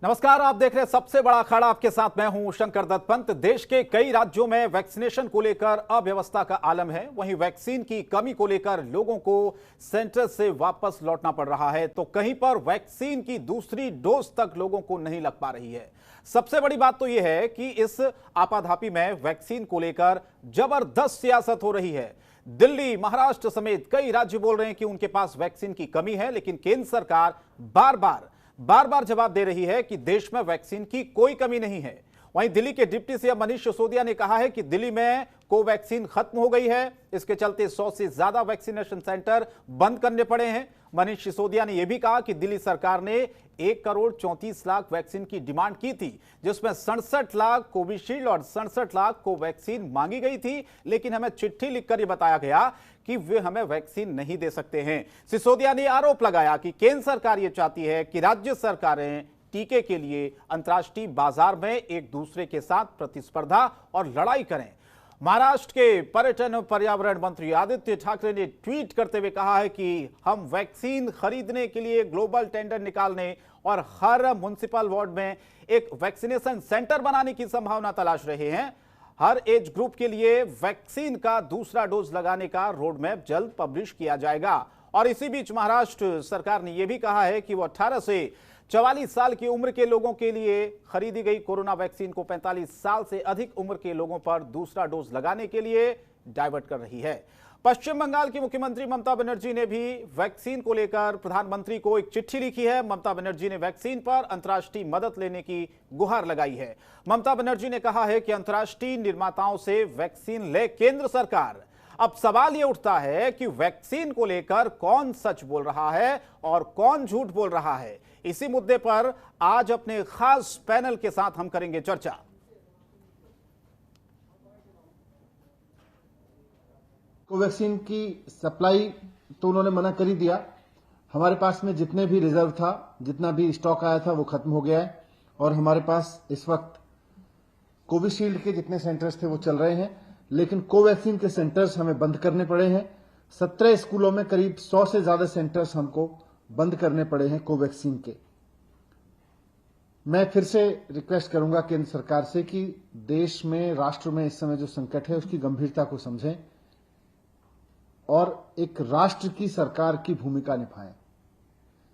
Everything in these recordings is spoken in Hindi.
नमस्कार, आप देख रहे हैं सबसे बड़ा अखाड़ा। आपके साथ मैं हूं शंकर दत्त पंत। देश के कई राज्यों में वैक्सीनेशन को लेकर अव्यवस्था का आलम है। वहीं वैक्सीन की कमी को लेकर लोगों को सेंटर से वापस लौटना पड़ रहा है, तो कहीं पर वैक्सीन की दूसरी डोज तक लोगों को नहीं लग पा रही है। सबसे बड़ी बात तो यह है कि इस आपाधापी में वैक्सीन को लेकर जबरदस्त सियासत हो रही है। दिल्ली, महाराष्ट्र समेत कई राज्य बोल रहे हैं कि उनके पास वैक्सीन की कमी है, लेकिन केंद्र सरकार बार बार जवाब दे रही है कि देश में वैक्सीन की कोई कमी नहीं है। वहीं दिल्ली के डिप्टी सीएम मनीष सिसोदिया ने कहा है कि दिल्ली में कोवैक्सीन खत्म हो गई है। इसके चलते 100 से ज्यादा वैक्सीनेशन सेंटर बंद करने पड़े हैं। मनीष सिसोदिया ने यह भी कहा कि दिल्ली सरकार ने 1,34,00,000 वैक्सीन की डिमांड की थी, जिसमें 67 लाख कोविशील्ड और 67 लाख कोवैक्सीन मांगी गई थी, लेकिन हमें चिट्ठी लिखकर यह बताया गया कि वे हमें वैक्सीन नहीं दे सकते हैं। सिसोदिया ने आरोप लगाया कि केंद्र सरकार यह चाहती है कि राज्य सरकारें टीके के लिए अंतर्राष्ट्रीय बाजार में एक दूसरे के साथ प्रतिस्पर्धा और लड़ाई करें। महाराष्ट्र के पर्यटन और पर्यावरण मंत्री आदित्य ठाकरे ने ट्वीट करते हुए कहा है कि हम वैक्सीन खरीदने के लिए ग्लोबल टेंडर निकालने और हर म्युनिसिपल वार्ड में एक वैक्सीनेशन सेंटर बनाने की संभावना तलाश रहे हैं। हर एज ग्रुप के लिए वैक्सीन का दूसरा डोज लगाने का रोड मैप जल्द पब्लिश किया जाएगा। और इसी बीच महाराष्ट्र सरकार ने यह भी कहा है कि वो 18 से 44 साल की उम्र के लोगों के लिए खरीदी गई कोरोना वैक्सीन को 45 साल से अधिक उम्र के लोगों पर दूसरा डोज लगाने के लिए डाइवर्ट कर रही है। पश्चिम बंगाल की मुख्यमंत्री ममता बनर्जी ने भी वैक्सीन को लेकर प्रधानमंत्री को एक चिट्ठी लिखी है। ममता बनर्जी ने वैक्सीन पर अंतर्राष्ट्रीय मदद लेने की गुहार लगाई है। ममता बनर्जी ने कहा है कि अंतर्राष्ट्रीय निर्माताओं से वैक्सीन ले केंद्र सरकार। अब सवाल यह उठता है कि वैक्सीन को लेकर कौन सच बोल रहा है और कौन झूठ बोल रहा है। इसी मुद्दे पर आज अपने खास पैनल के साथ हम करेंगे चर्चा। कोवैक्सीन की सप्लाई तो उन्होंने मना कर ही दिया। हमारे पास में जितने भी रिजर्व था, जितना भी स्टॉक आया था, वो खत्म हो गया है और हमारे पास इस वक्त कोविशील्ड के जितने सेंटर्स थे वो चल रहे हैं, लेकिन कोवैक्सीन के सेंटर्स हमें बंद करने पड़े हैं। 17 स्कूलों में करीब 100 से ज्यादा सेंटर्स हमको बंद करने पड़े हैं कोवैक्सीन के। मैं फिर से रिक्वेस्ट करूंगा केंद्र सरकार से कि देश में, राष्ट्र में इस समय जो संकट है उसकी गंभीरता को समझें और एक राष्ट्र की सरकार की भूमिका निभाएं।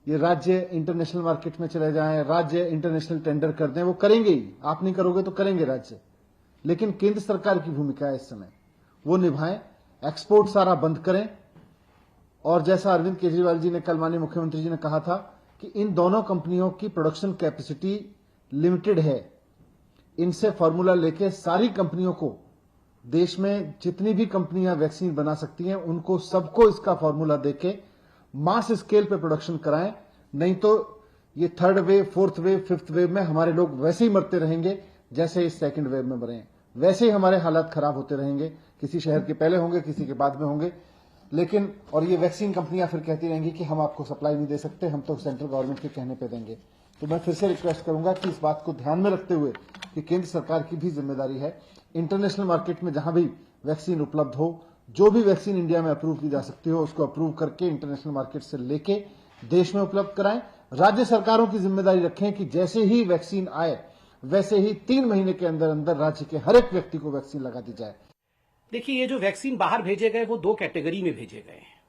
ये राज्य इंटरनेशनल मार्केट में चले जाएं, राज्य इंटरनेशनल टेंडर कर दें, वो करेंगे ही। आप नहीं करोगे तो करेंगे राज्य, लेकिन केंद्र सरकार की भूमिका है इस समय, वो निभाएं। एक्सपोर्ट सारा बंद करें और जैसा अरविंद केजरीवाल जी ने कल माननीय मुख्यमंत्री जी ने कहा था कि इन दोनों कंपनियों की प्रोडक्शन कैपेसिटी लिमिटेड है, इनसे फॉर्मूला लेके सारी कंपनियों को, देश में जितनी भी कंपनियां वैक्सीन बना सकती हैं उनको सबको इसका फॉर्मूला देके मास स्केल पे प्रोडक्शन कराएं। नहीं तो ये third wave, fourth wave, fifth wave में हमारे लोग वैसे ही मरते रहेंगे जैसे इस सेकंड वेव में मरे हैं। वैसे ही हमारे हालात खराब होते रहेंगे, किसी शहर के पहले होंगे, किसी के बाद में होंगे। लेकिन और ये वैक्सीन कंपनियां फिर कहती रहेंगी कि हम आपको सप्लाई नहीं दे सकते, हम तो सेंट्रल गवर्नमेंट के कहने पे देंगे। तो मैं फिर से रिक्वेस्ट करूंगा कि इस बात को ध्यान में रखते हुए कि केंद्र सरकार की भी जिम्मेदारी है, इंटरनेशनल मार्केट में जहां भी वैक्सीन उपलब्ध हो, जो भी वैक्सीन इंडिया में अप्रूव की जा सकती हो उसको अप्रूव करके इंटरनेशनल मार्केट से लेके देश में उपलब्ध कराएं। राज्य सरकारों की जिम्मेदारी रखें कि जैसे ही वैक्सीन आए वैसे ही 3 महीने के अंदर अंदर राज्य के हर एक व्यक्ति को वैक्सीन लगा दी जाए। देखिए, ये जो वैक्सीन बाहर भेजे गए वो 2 कैटेगरी में भेजे गए हैं।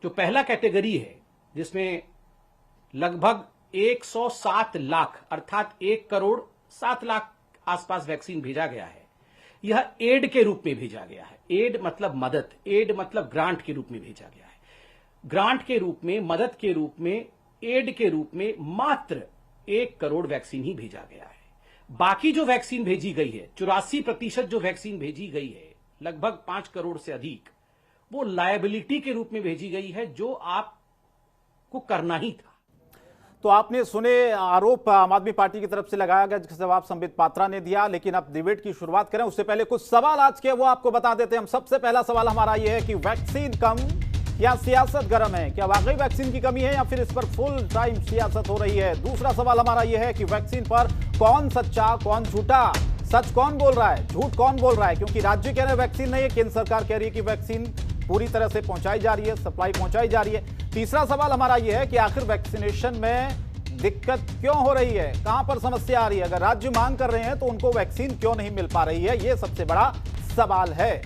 जो पहला कैटेगरी है जिसमें लगभग 107 लाख अर्थात 1,07,00,000 आसपास वैक्सीन भेजा गया है, यह एड के रूप में भेजा गया है। एड मतलब मदद, एड मतलब ग्रांट के रूप में भेजा गया है। ग्रांट के रूप में, मदद के रूप में, एड के रूप में मात्र 1 करोड़ वैक्सीन ही भेजा गया है। बाकी जो वैक्सीन भेजी गई है, 84% जो वैक्सीन भेजी गई है, लगभग 5 करोड़ से अधिक, वो लायबिलिटी के रूप में भेजी गई है, जो आपको करना ही था। तो आपने सुने आरोप आम आदमी पार्टी की तरफ से लगाया गया, जिसका जवाब संबित पात्रा ने दिया। लेकिन अब डिबेट की शुरुआत करें उससे पहले कुछ सवाल आज के वो आपको बता देते हैं। हम सबसे पहला सवाल हमारा यह है कि वैक्सीन कम या सियासत गर्म है? क्या वाकई वैक्सीन की कमी है या फिर इस पर फुल टाइम सियासत हो रही है? दूसरा सवाल हमारा यह है कि वैक्सीन पर कौन सच्चा कौन झूठा, सच कौन बोल रहा है, झूठ कौन बोल रहा है? क्योंकि राज्य कह रहे हैं वैक्सीन नहीं है, केंद्र सरकार कह रही है कि वैक्सीन पूरी तरह से पहुंचाई जा रही है, सप्लाई पहुंचाई जा रही है। तीसरा सवाल हमारा यह है कि आखिर वैक्सीनेशन में दिक्कत क्यों हो रही है, कहां पर समस्या आ रही है? अगर राज्य मांग कर रहे हैं तो उनको वैक्सीन क्यों नहीं मिल पा रही है, यह सबसे बड़ा सवाल है।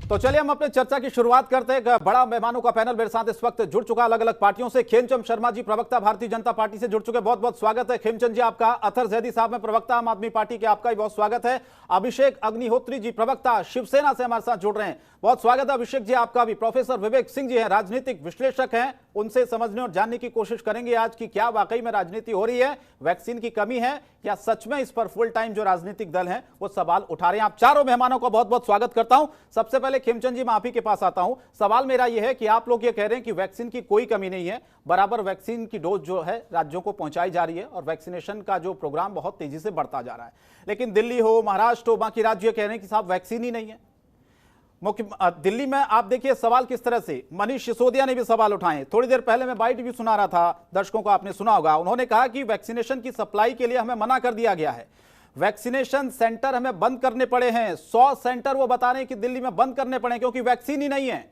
तो चलिए हम अपने चर्चा की शुरुआत करते हैं। बड़ा मेहमानों का पैनल मेरे साथ इस वक्त जुड़ चुका, अलग अलग पार्टियों से। खेमचंद शर्मा जी प्रवक्ता भारतीय जनता पार्टी से जुड़ चुके, बहुत बहुत स्वागत है खेमचंद जी आपका। अतर जैदी साहब में प्रवक्ता आम आदमी पार्टी के, आपका भी बहुत स्वागत है। अभिषेक अग्निहोत्री जी प्रवक्ता शिवसेना से हमारे साथ जुड़ रहे हैं, बहुत स्वागत है अभिषेक जी आपका भी। प्रोफेसर विवेक सिंह जी हैं, राजनीतिक विश्लेषक हैं, उनसे समझने और जानने की कोशिश करेंगे आज की क्या वाकई में राजनीति हो रही है, वैक्सीन की कमी है या सच में इस पर फुल टाइम जो राजनीतिक दल हैं वो सवाल उठा रहे हैं। आप चारों मेहमानों का बहुत बहुत स्वागत करता हूं। सबसे पहले खेमचंद जी मैं आप ही के पास आता हूं। सवाल मेरा यह है कि आप लोग ये कह रहे हैं कि वैक्सीन की कोई कमी नहीं है, बराबर वैक्सीन की डोज जो है राज्यों को पहुंचाई जा रही है और वैक्सीनेशन का जो प्रोग्राम बहुत तेजी से बढ़ता जा रहा है, लेकिन दिल्ली हो, महाराष्ट्र हो, बाकी राज्य कह रहे हैं कि साहब वैक्सीन ही नहीं है। दिल्ली में आप देखिए सवाल किस तरह से, मनीष सिसोदिया ने भी सवाल उठाए। थोड़ी देर पहले मैं बाइट भी सुना रहा था, दर्शकों को आपने सुना होगा, उन्होंने कहा कि वैक्सीनेशन की सप्लाई के लिए हमें मना कर दिया गया है, वैक्सीनेशन सेंटर हमें बंद करने पड़े हैं। 100 सेंटर वो बता रहे हैं कि दिल्ली में बंद करने पड़े क्योंकि वैक्सीन ही नहीं है।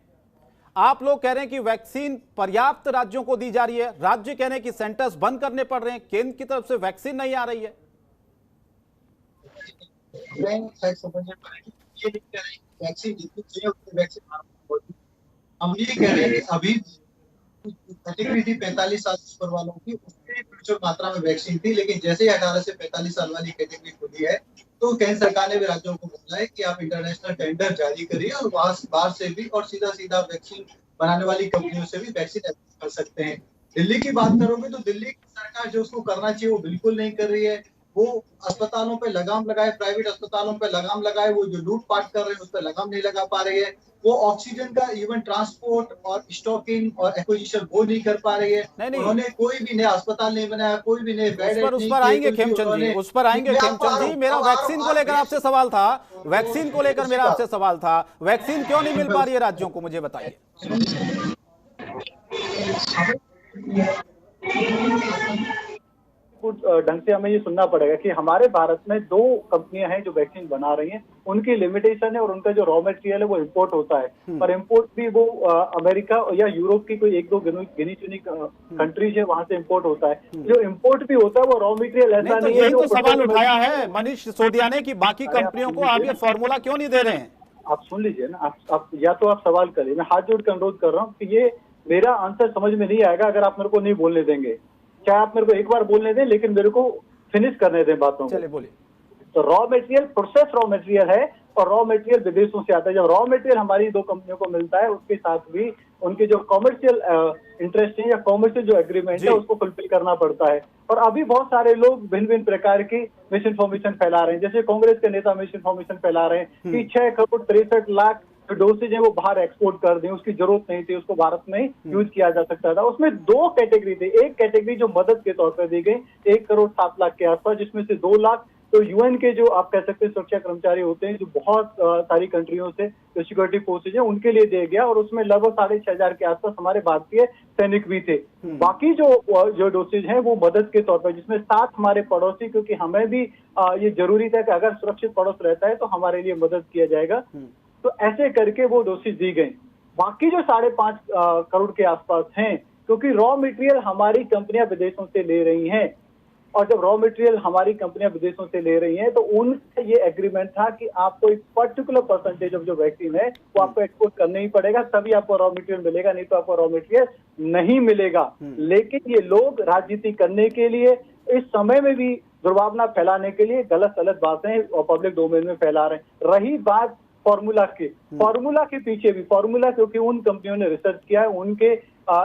आप लोग कह रहे हैं कि वैक्सीन पर्याप्त राज्यों को दी जा रही है, राज्य कह रहे हैं कि सेंटर्स बंद करने पड़ रहे हैं, केंद्र की तरफ से वैक्सीन नहीं आ रही है। वैक्सीन जितनी चाहिए उतनी वैक्सीन हम ये कह रहे हैं कि अभी कैटेगरी थी 45 साल से ऊपर वालों की, उससे प्रचुर मात्रा में वैक्सीन थी, लेकिन जैसे ही 18 से 45 साल वाली कैटेगरी खुली है तो केंद्र सरकार ने भी राज्यों को बोला है कि आप इंटरनेशनल टेंडर जारी करिए और वहां बाहर से भी और सीधा सीधा वैक्सीन बनाने वाली कंपनियों से भी वैक्सीन कर सकते हैं। दिल्ली की बात करोगे तो दिल्ली की सरकार जो उसको करना चाहिए वो बिल्कुल नहीं कर रही है। वो अस्पतालों पे लगाम लगाए, प्राइवेट अस्पतालों पे लगाम लगाए, वो जो लूटपाट कर रहे हैं उस पर लगाम नहीं लगा पा रही है। वो ऑक्सीजन का इवन ट्रांसपोर्ट और स्टॉकिंग और एक्विजिशन वो नहीं कर पा रही है। उन्होंने कोई भी नया अस्पताल नहीं बनाया, कोई भी नए बेड उस पर आएंगे खेमचंद जी, उस पर आएंगे खेमचंद जी। मेरा वैक्सीन को लेकर आपसे सवाल था, वैक्सीन को लेकर मेरा आपसे सवाल था, वैक्सीन क्यों नहीं मिल पा रही है राज्यों को, मुझे बताइए। ढंग से हमें ये सुनना पड़ेगा कि हमारे भारत में 2 कंपनियां हैं जो वैक्सीन बना रही हैं, उनकी लिमिटेशन है और उनका जो रॉ मटेरियल है वो इंपोर्ट होता है, पर इंपोर्ट भी वो अमेरिका या यूरोप की कोई 1-2 गिनी चुनी कंट्रीज है वहां से इंपोर्ट होता है। जो इंपोर्ट भी होता है वो रॉ मटेरियल ऐसा नहीं है। तो सवाल उठाया है मनीष सिसोदिया ने कि बाकी कंपनियों को आप ये फॉर्मूला क्यों नहीं दे रहे हैं। आप सुन लीजिए ना, आप या तो आप सवाल करिए, मैं हाथ जोड़ कर अनुरोध कर रहा हूँ कि ये मेरा आंसर समझ में नहीं आएगा अगर आप मेरे को नहीं बोलने देंगे। चाहे आप मेरे को एक बार बोलने दें लेकिन मेरे को फिनिश करने दें बातों को। चलिए बोलिए। तो raw material process raw material है और रॉ मटेरियल विदेशों से आता है। जब रॉ मटेरियल हमारी 2 कंपनियों को मिलता है उसके साथ भी उनके जो कॉमर्शियल इंटरेस्ट है या कॉमर्शियल जो एग्रीमेंट है उसको फुलफिल करना पड़ता है। और अभी बहुत सारे लोग भिन्न भिन्न प्रकार की मिस इन्फॉर्मेशन फैला रहे हैं, जैसे कांग्रेस के नेता मिस इन्फॉर्मेशन फैला रहे हैं कि 6 करोड़ 63 लाख डोसेज है वो बाहर एक्सपोर्ट कर दें, उसकी जरूरत नहीं थी, उसको भारत में यूज किया जा सकता था। उसमें 2 कैटेगरी थी, एक कैटेगरी जो मदद के तौर पर दी गई 1 करोड़ 7 लाख के आसपास, जिसमें से 2 लाख तो यूएन के जो आप कह सकते हैं सुरक्षा कर्मचारी होते हैं, जो बहुत सारी कंट्रियों से जो सिक्योरिटी फोर्सेज है उनके लिए दिया गया, और उसमें लगभग 6,500 के आसपास हमारे भारतीय सैनिक भी थे। बाकी जो डोसेज हैं वो मदद के तौर पर, जिसमें 7 हमारे पड़ोसी, क्योंकि हमें भी ये जरूरी था कि अगर सुरक्षित पड़ोस रहता है तो हमारे लिए मदद किया जाएगा, तो ऐसे करके वो डोसेज दी गई। बाकी जो 5.5 करोड़ के आसपास हैं, क्योंकि रॉ मटेरियल हमारी कंपनियां विदेशों से ले रही हैं, और जब रॉ मटेरियल हमारी कंपनियां विदेशों से ले रही हैं तो उनका ये एग्रीमेंट था कि आपको एक पर्टिकुलर परसेंटेज ऑफ जो वैक्सीन है वो आपको एक्सपोर्ट करना ही पड़ेगा, तभी आपको रॉ मटेरियल मिलेगा, नहीं तो आपको रॉ मटेरियल नहीं मिलेगा। लेकिन ये लोग राजनीति करने के लिए, इस समय में भी दुर्भावना फैलाने के लिए गलत बातें और पब्लिक डोमेन में फैला रहे हैं। रही बात फॉर्मूला के पीछे भी, फॉर्मूला क्योंकि उन कंपनियों ने रिसर्च किया है, उनके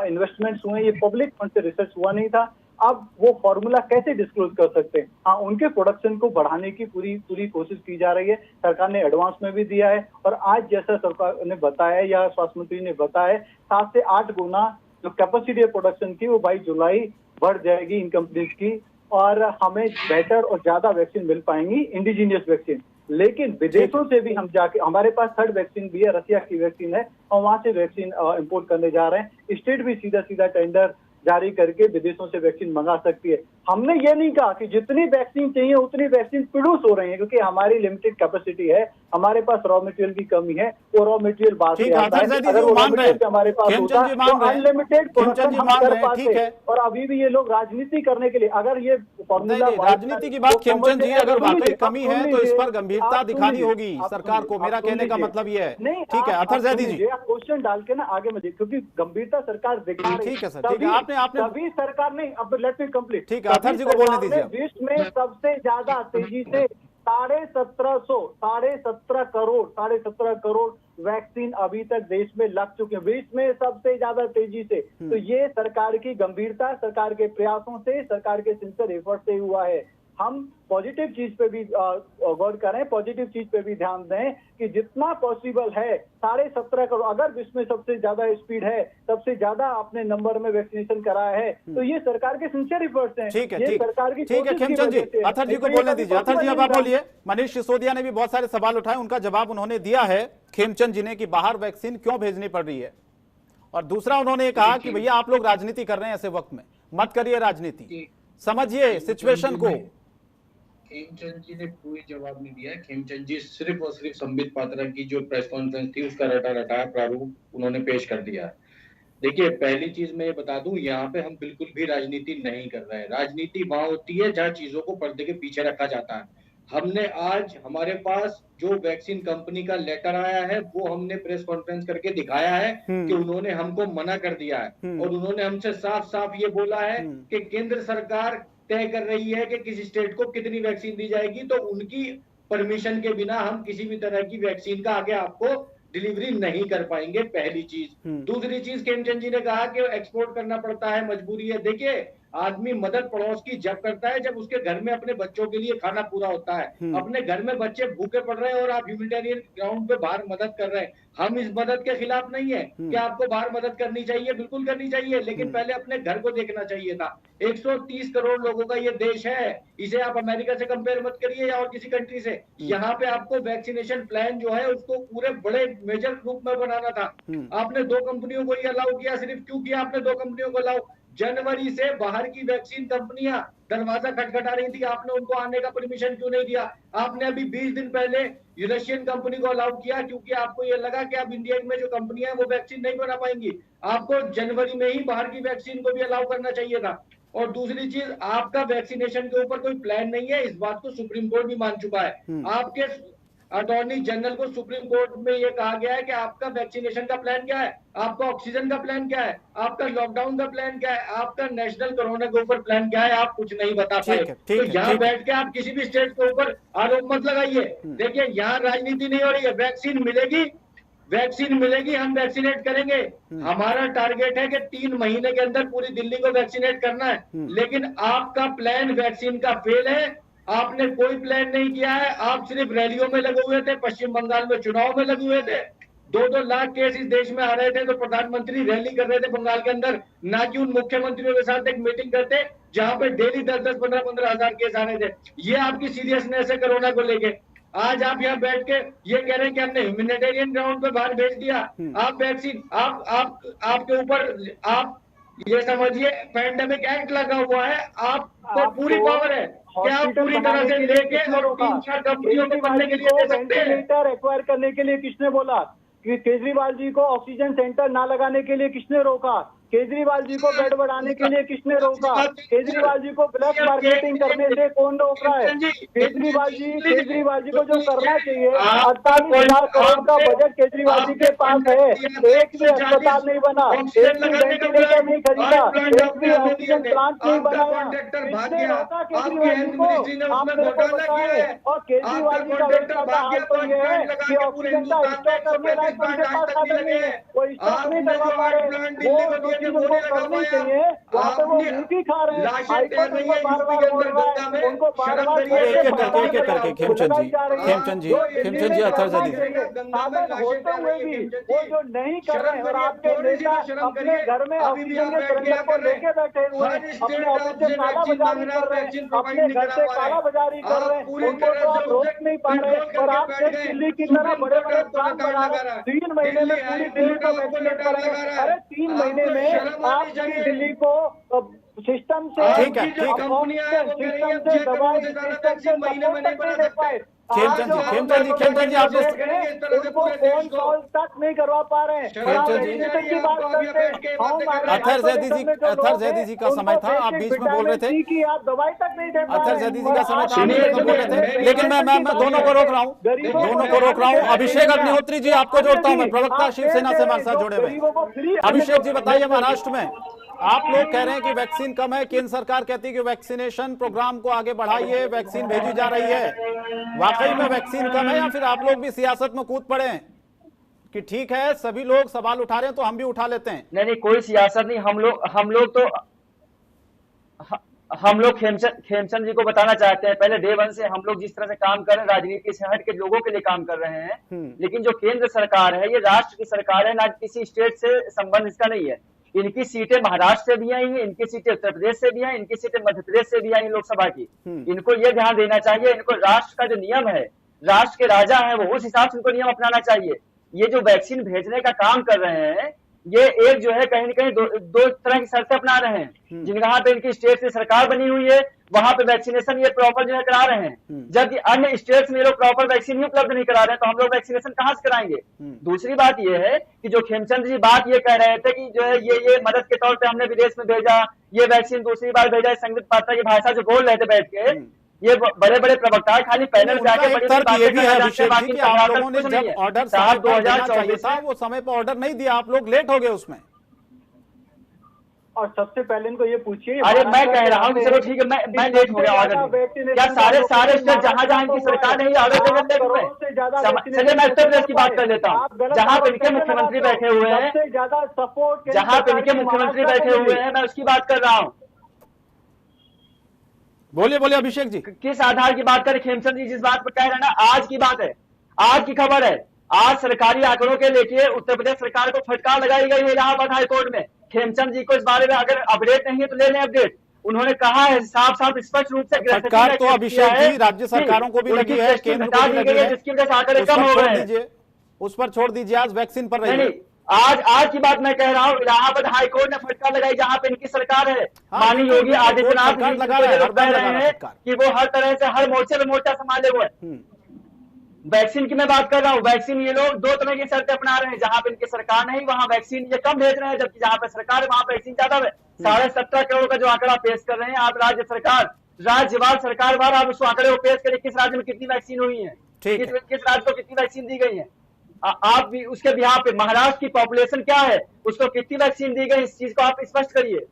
इन्वेस्टमेंट्स हुए, ये पब्लिक फंड से रिसर्च हुआ नहीं था। अब वो फॉर्मूला कैसे डिस्क्लोज कर सकते हैं? हाँ, उनके प्रोडक्शन को बढ़ाने की पूरी कोशिश की जा रही है, सरकार ने एडवांस में भी दिया है, और आज जैसा सरकार ने बताया या स्वास्थ्य मंत्री ने बताया 7 से 8 गुना जो कैपेसिटी है प्रोडक्शन की वो 22 जुलाई बढ़ जाएगी इन कंपनीज की, और हमें बेटर और ज्यादा वैक्सीन मिल पाएंगी, इंडिजीनियस वैक्सीन। लेकिन विदेशों से भी हम जाके, हमारे पास 3rd वैक्सीन भी है, रसिया की वैक्सीन है, और वहां से वैक्सीन इंपोर्ट करने जा रहे हैं। स्टेट भी सीधा टेंडर जारी करके विदेशों से वैक्सीन मंगा सकती है। हमने ये नहीं कहा कि जितनी वैक्सीन चाहिए उतनी वैक्सीन प्रोड्यूस हो रही है, क्योंकि हमारी लिमिटेड कैपेसिटी है, हमारे पास रॉ मटेरियल की कमी है, वो रॉ मटेरियल बाहर से आता है। अगर वो रॉ मटेरियल हमारे पास होता तो अनलिमिटेड प्रोडक्शन हम कर पाते। और अभी भी ये लोग राजनीति करने के लिए, अगर ये फॉर्मूला राजनीति की बात खेमचंद जी, अगर वाकई कमी है तो इस पर गंभीरता दिखानी होगी सरकार को, मेरा कहने का मतलब ये है। ठीक है अथर जैदी जी, क्वेश्चन डाल के ना आगे में, क्योंकि गंभीरता सरकार दिखा रही है। ठीक है सर, ठीक है, आपने तभी सरकार नहीं, अब लेट मी कंप्लीट। ठीक है अथर जी को बोलने दीजिए। विश्व में सबसे ज्यादा तेजी से 17.5 करोड़ वैक्सीन अभी तक देश में लग चुके हैं, विश्व में सबसे ज्यादा तेजी से। तो ये सरकार की गंभीरता, सरकार के प्रयासों से, सरकार के सिंसियर एफर्ट से हुआ है। हम पॉजिटिव चीज पे भी गौर करें, पॉजिटिव चीज पे भी ध्यान दें कि जितना पॉसिबल है 17.5 करोड़, अगर विश्व में सबसे ज्यादा स्पीड है, सबसे ज्यादा अपने नंबर में वैक्सीनेशन कराया है, तो ये सरकार के सिंसियर एफर्ट्स हैं। ठीक है, ये सरकार की ठीक है खेमचंद जी, अथर जी को बोलने दीजिए। अथर जी अब आप बोलिए। मनीष सिसोदिया ने भी बहुत सारे सवाल उठाए, उनका जवाब उन्होंने दिया है खेमचंद जी ने कि बाहर वैक्सीन क्यों भेजनी पड़ रही है। और दूसरा उन्होंने कहा कि भैया आप लोग राजनीति कर रहे हैं ऐसे वक्त में, मत करिए राजनीति, समझिए सिचुएशन को। खेमचंद जी ने पूरी जवाब नहीं दिया है। खेमचंद जी सिर्फ और सिर्फ संबित पात्रा की जो प्रेस कॉन्फ्रेंस थी उसका रटा प्रारूप उन्होंने पेश कर दिया है। देखिए पहली चीज मैं ये बता दूं, यहाँ पे हम बिल्कुल भी राजनीति नहीं कर रहे हैं। राजनीति वहां होती है जहाँ चीजों को पर्दे के पीछे रखा जाता है। हमने आज हमारे पास जो वैक्सीन कंपनी का लेटर आया है वो हमने प्रेस कॉन्फ्रेंस करके दिखाया है कि उन्होंने हमको मना कर दिया है, और उन्होंने हमसे साफ साफ ये बोला है कि केंद्र सरकार तय कर रही है कि किस स्टेट को कितनी वैक्सीन दी जाएगी, तो उनकी परमिशन के बिना हम किसी भी तरह की वैक्सीन का आगे आपको डिलीवरी नहीं कर पाएंगे, पहली चीज। दूसरी चीज खेमचंद जी ने कहा कि एक्सपोर्ट करना पड़ता है, मजबूरी है। देखिए आदमी मदद पड़ोस की जब करता है जब उसके घर में अपने बच्चों के लिए खाना पूरा होता है। अपने घर में बच्चे भूखे पड़ रहे हैं और आप ह्यूमैनिटेरियन ग्राउंड पे बाहर मदद कर रहे हैं। हम इस मदद के खिलाफ नहीं है कि आपको बाहर मदद करनी चाहिए, बिल्कुल करनी चाहिए, लेकिन पहले अपने घर को देखना चाहिए था। 130 करोड़ लोगों का ये देश है, इसे आप अमेरिका से कंपेयर मत करिए या और किसी कंट्री से। यहाँ पे आपको वैक्सीनेशन प्लान जो है उसको पूरे बड़े मेजर ग्रुप में बनाना था। आपने 2 कंपनियों को ये अलाउ किया, सिर्फ क्यों किया आपने 2 कंपनियों को अलाउ? जनवरी से बाहर की वैक्सीन कंपनियां दरवाजा खटखटा रही थी, आपने उनको आने का परमिशन क्यों नहीं दिया? आपने अभी 20 दिन पहले यूरेशियन कंपनी को अलाउ किया क्योंकि आपको ये लगा कि अब इंडिया में जो कंपनियां हैं वो वैक्सीन नहीं बना पाएंगी। आपको जनवरी में ही बाहर की वैक्सीन को भी अलाउ करना चाहिए था। और दूसरी चीज, आपका वैक्सीनेशन के ऊपर कोई प्लान नहीं है, इस बात को सुप्रीम कोर्ट भी मान चुका है। आपके अटॉर्नी जनरल को सुप्रीम कोर्ट में यह कहा गया है कि आपका वैक्सीनेशन का प्लान क्या है, आपका ऑक्सीजन का प्लान क्या है, आपका लॉकडाउन का प्लान क्या है, आपका नेशनल कोरोना के ऊपर प्लान क्या है, आप कुछ नहीं बता पाए। तो यहाँ बैठ के आप किसी भी स्टेट के ऊपर आरोप मत लगाइए। देखिए यहाँ राजनीति नहीं हो रही है, वैक्सीन मिलेगी, हम वैक्सीनेट करेंगे। हमारा टारगेट है कि 3 महीने के अंदर पूरी दिल्ली को वैक्सीनेट करना है, लेकिन आपका प्लान वैक्सीन का फेल है। आपने कोई प्लान नहीं किया है, आप सिर्फ रैलियों में लगे हुए थे, पश्चिम बंगाल में चुनाव में लगे हुए थे। 2-2 लाख केस इस देश में आ रहे थे तो प्रधानमंत्री रैली कर रहे थे बंगाल के अंदर, ना कि उन मुख्यमंत्रियों के साथ एक मीटिंग करते जहां पे डेली 10-10, 15-15 हजार केस आ रहे थे। ये आपकी सीरियसनेस है कोरोना को लेके। आज आप यहाँ बैठ के ये कह रहे हैं कि हमने ह्यूमैनिटेरियन ग्राउंड पे बाहर भेज दिया। आप वैक्सीन आपके ऊपर आप ये समझिए पैंडेमिक एक्ट लगा हुआ है, आपको पूरी पावर है कि आप पूरी तरह से लेके और 3-4 कंपनियों को बनने के लिए दे सकते हैं। वेंटिलेटर एक्वायर करने के लिए किसने बोला? कि केजरीवाल जी को ऑक्सीजन सेंटर ना लगाने के लिए किसने रोका? केजरीवाल जी को बेड बढ़ाने के लिए किसने रोका? केजरीवाल जी को ब्लैक मार्केटिंग करने से कौन रोक रहा है? केजरीवाल जी को जो करना चाहिए, 48,000 करोड़ का बजट केजरीवाल जी के पास है, एक भी अस्पताल नहीं बना, एक भी वेंटिलेटर नहीं खरीदा, एक भी ऑक्सीजन प्लांट नहीं बनाया। किसने रोका केजरीवाल जी को? आप मेरे को बताएं। और केजरीवाल जी का व्यक्तिगत हाल तो ये है कि ऑक्सीजन का स्टॉक करने लायक उनके पास साधन नहीं है, वो स्टॉक नहीं करवा पा रहे। वो उनको करनी चाहिए, वहाँ पे वो मुंह खा रहे हैं। हाईकोर्ट उनको बार-बार बोल रहा है, उनको बार-बार करके खेमचंद जी अथर जैदी साधन होते हुए भी वो जो नहीं कर रहे हैं, और आपके नेता अपने घर में ऑक्सीजन के सिलेंडर को लेके बैठे हुए हैं, अपने ऑफिस से कालाबाजारी कर रहे हैं, अपने घर से कालाबाजारी कर रहे हैं, उनको तो आप रोक नहीं पा रहे। और आप दिल्ली की तरह बड़े-बड़े प्लान बना रहे हैं, 3 महीने में पूरी दिल्ली को वैक्सीनेट करेंगे। अरे 3 महीने में शर्म आनी आप चाहिए। दिल्ली को सिस्टम से ठीक है, ठीक है। कंपनियां हैं, वो कह रही हैं, सिस्टम से दवाई से ज्यादा वैक्सीन महीने में नहीं बना सकते। खेमचंद जी आपने उनको फोन कॉल तक नहीं करवा पा रहे हैं। खेमचंद जी, की बात करते हैं। अथर जैदी जी का समय था, आप बीच में बोल रहे थे कि आप दवाई तक नहीं दे पा रहे अथर हैं। जैदी जी का समय था, आप सुनिए, बीच में बोल रहे थे, लेकिन मैं दोनों को रोक रहा हूँ, दोनों को रोक रहा हूँ। अभिषेक अग्निहोत्री जी आपको जोड़ता हूँ मैं, प्रवक्ता शिवसेना से हमारे साथ जुड़े हुए। अभिषेक जी बताइए, महाराष्ट्र में आप लोग कह रहे हैं कि वैक्सीन कम है, केंद्र सरकार कहती है कि वैक्सीनेशन प्रोग्राम को आगे बढ़ाइए, वैक्सीन भेजी जा रही है, वाकई में वैक्सीन कम है या फिर आप लोग भी सियासत में कूद पड़े हैं कि ठीक है सभी लोग सवाल उठा रहे हैं तो हम भी उठा लेते हैं? नहीं, कोई सियासत नहीं। हम लोग खेमचंद जी को बताना चाहते हैं, पहले डे वन से हम लोग जिस तरह से काम कर रहे हैं, राजनीति से हट के लोगों के लिए काम कर रहे हैं। लेकिन जो केंद्र सरकार है, ये राष्ट्र की सरकार है, ना किसी स्टेट से संबंध इसका नहीं है। इनकी सीटें महाराष्ट्र से भी आई हैं, इनकी सीटें उत्तर प्रदेश से भी आई, इनकी सीटें मध्य प्रदेश से भी आई लोकसभा की। इनको ये ध्यान देना चाहिए, इनको राष्ट्र का जो नियम है, राष्ट्र के राजा है वो, उस हिसाब से इनको नियम अपनाना चाहिए। ये जो वैक्सीन भेजने का काम कर रहे हैं, ये एक जो है कहीं न कहीं दो तरह की शर्तें अपना रहे हैं। जहां पे इनकी स्टेट से सरकार बनी हुई है, वहां पे वैक्सीनेशन ये प्रॉपर जो है करा रहे हैं, जबकि अन्य स्टेट्स में ये लोग प्रॉपर वैक्सीन ही उपलब्ध नहीं करा रहे हैं, तो हम लोग वैक्सीनेशन कहां से कराएंगे? दूसरी बात ये है कि जो खेमचंद जी बात ये कह रहे थे कि जो है ये मदद के तौर पे हमने विदेश में भेजा, ये वैक्सीन दूसरी बार भेजा, संबित पात्रा की भाषा जो बोल रहे थे बैठ के, ये बड़े बड़े प्रवक्ता खाली पैनल जाके बड़ी तर्क ये भी है अभिषेक जी कि आप लोगों ने कुछ जब नहीं है। ऑर्डर साहब 2024 था, वो समय पर ऑर्डर नहीं दिया, आप लोग लेट हो गए उसमें। और सबसे पहले इनको ये पूछिए, अरे मैं कह रहा हूँ कि चलो ठीक है, मैं लेट हो गया ऑर्डर। क्या सारे स्टेट जहां इनकी सरकार नहीं ऑर्डर दे देते हैं? चलिए मैं उत्तर प्रदेश की बात कर लेता हूँ, जहां पे इनके मुख्यमंत्री बैठे हुए हैं, ज्यादा सपोर्ट जहां पे इनके मुख्यमंत्री बैठे हुए हैं, मैं उसकी बात कर रहा हूँ। बोलिए बोलिए अभिषेक जी। किस आधार की बात करें? खेमचंद जी जिस बात पर कह रहे हैं ना, आज की बात है, आज की खबर है। आज सरकारी आंकड़ों के लेके उत्तर प्रदेश सरकार को फटकार लगाई गई है इलाहाबाद हाईकोर्ट में। खेमचंद जी को इस बारे में अगर अपडेट नहीं है तो ले लें अपडेट। उन्होंने कहा है साफ स्पष्ट रूप से, फटकार तो अभिषेक जी राज्य सरकारों को भी लगी है, केंद्र को भी लगी है, जिसकी वजह से आंकड़े कम हो गए हैं। उस पर छोड़ दीजिए, आज वैक्सीन पर रही है। आज की बात मैं कह रहा हूँ, इलाहाबाद हाईकोर्ट ने फटकार लगाई जहां पे इनकी सरकार है। माननीय योगी आदित्यनाथ कह रहे हैं कि वो हर तरह से हर मोर्चे पे मोर्चा संभाले हुए। वैक्सीन की मैं बात कर रहा हूँ, वैक्सीन ये लोग दो तरह की शर्तें अपना रहे हैं, जहां पे इनकी सरकार नहीं वहां वैक्सीन ये कम भेज रहे हैं, जबकि जहां पे सरकार है वहां वैक्सीन ज्यादा है। 17.5 करोड़ का जो आंकड़ा पेश कर रहे हैं आप, राज्य सरकार राज्यवार सरकारवार आप उस आंकड़े को पेश करें, किस राज्य में कितनी वैक्सीन हुई है, किस राज्य को कितनी वैक्सीन दी गई है। आप भी उसके बिहार पे महाराष्ट्र की पॉपुलेशन क्या है, उसको कितनी वैक्सीन दी गई, इस चीज को आप स्पष्ट करिए,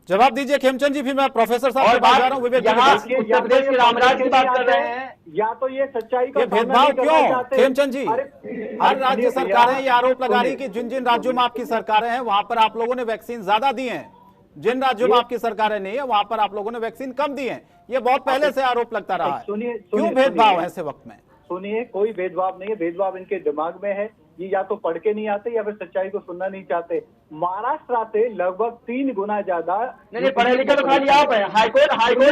जवाब दीजिए खेमचंद जी। फिर मैं प्रोफेसर साहब और बात उत्तर प्रदेश के रामराज की बात कर रहे हैं, या तो ये सच्चाई का भेदभाव क्यों खेमचंद जी? हर राज्य सरकारें ये आरोप लगा रही कि जिन जिन राज्यों में आपकी सरकारें हैं वहां पर आप लोगों ने वैक्सीन ज्यादा दी है, जिन राज्यों में आपकी सरकारें नहीं है वहां पर आप लोगों ने वैक्सीन कम दी है। ये बहुत पहले से आरोप लगता रहा है। क्यों भेदभाव है ऐसे वक्त में? सुनिए, कोई भेदभाव नहीं है, भेदभाव इनके दिमाग में है। ये या तो पढ़ के नहीं आते या फिर सच्चाई को सुनना नहीं चाहते। महाराष्ट्र से लगभग 3 गुना ज्यादा नहीं पढ़े लिखे तो खाली आप है। हाईकोर्ट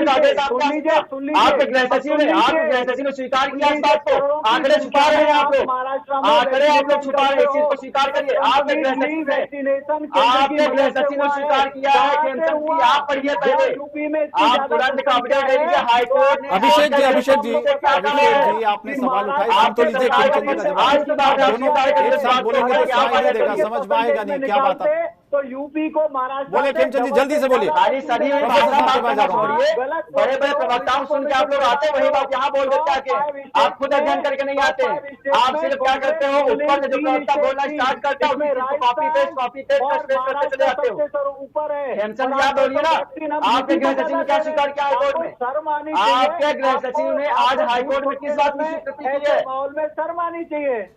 आदेश आपके गृह सचिव ने स्वीकार किया इस बात को। आंकड़े छुपा रहे हैं आप लोग, आंकड़े आप लोग छुपा रहे हैं, इस चीज को स्वीकार करिए। आपके गृह सचिव ने स्वीकार किया है कि आप पढ़िए पहले, आप तुरंत का अपडेट दे दीजिए। हाईकोर्ट ने अभिषेक जी आपने सवाल उठाए, आप तो लीजिए खेमचंद जी का जवाब। आज की बात एक साथ बोलेंगे तो सुनाई नहीं देगा, समझ में आएगा नहीं क्या बात है। तो यूपी को महाराष्ट्र बोले खेमचंद जी जल्दी से बोलिए। बड़े बड़े प्रवक्ताओं सुन के आप लोग आते हैं, वही बात यहाँ बोल देते हैं। आप खुद अध्ययन करके नहीं आते, आप सिर्फ क्या करते हो, ऊपर से जो प्रवक्ता बोलना स्टार्ट करता है कॉपी पेस्ट करते चले जाते हो। ऊपर है खेमचंद जी आप बोलिए ना, आपके गृह सचिव ने क्या स्वीकार किया हाईकोर्ट में? आपके गृह सचिव ने आज हाईकोर्ट में किस बात की स्वीकृति की है? माहौल में शर्म आनी चाहिए।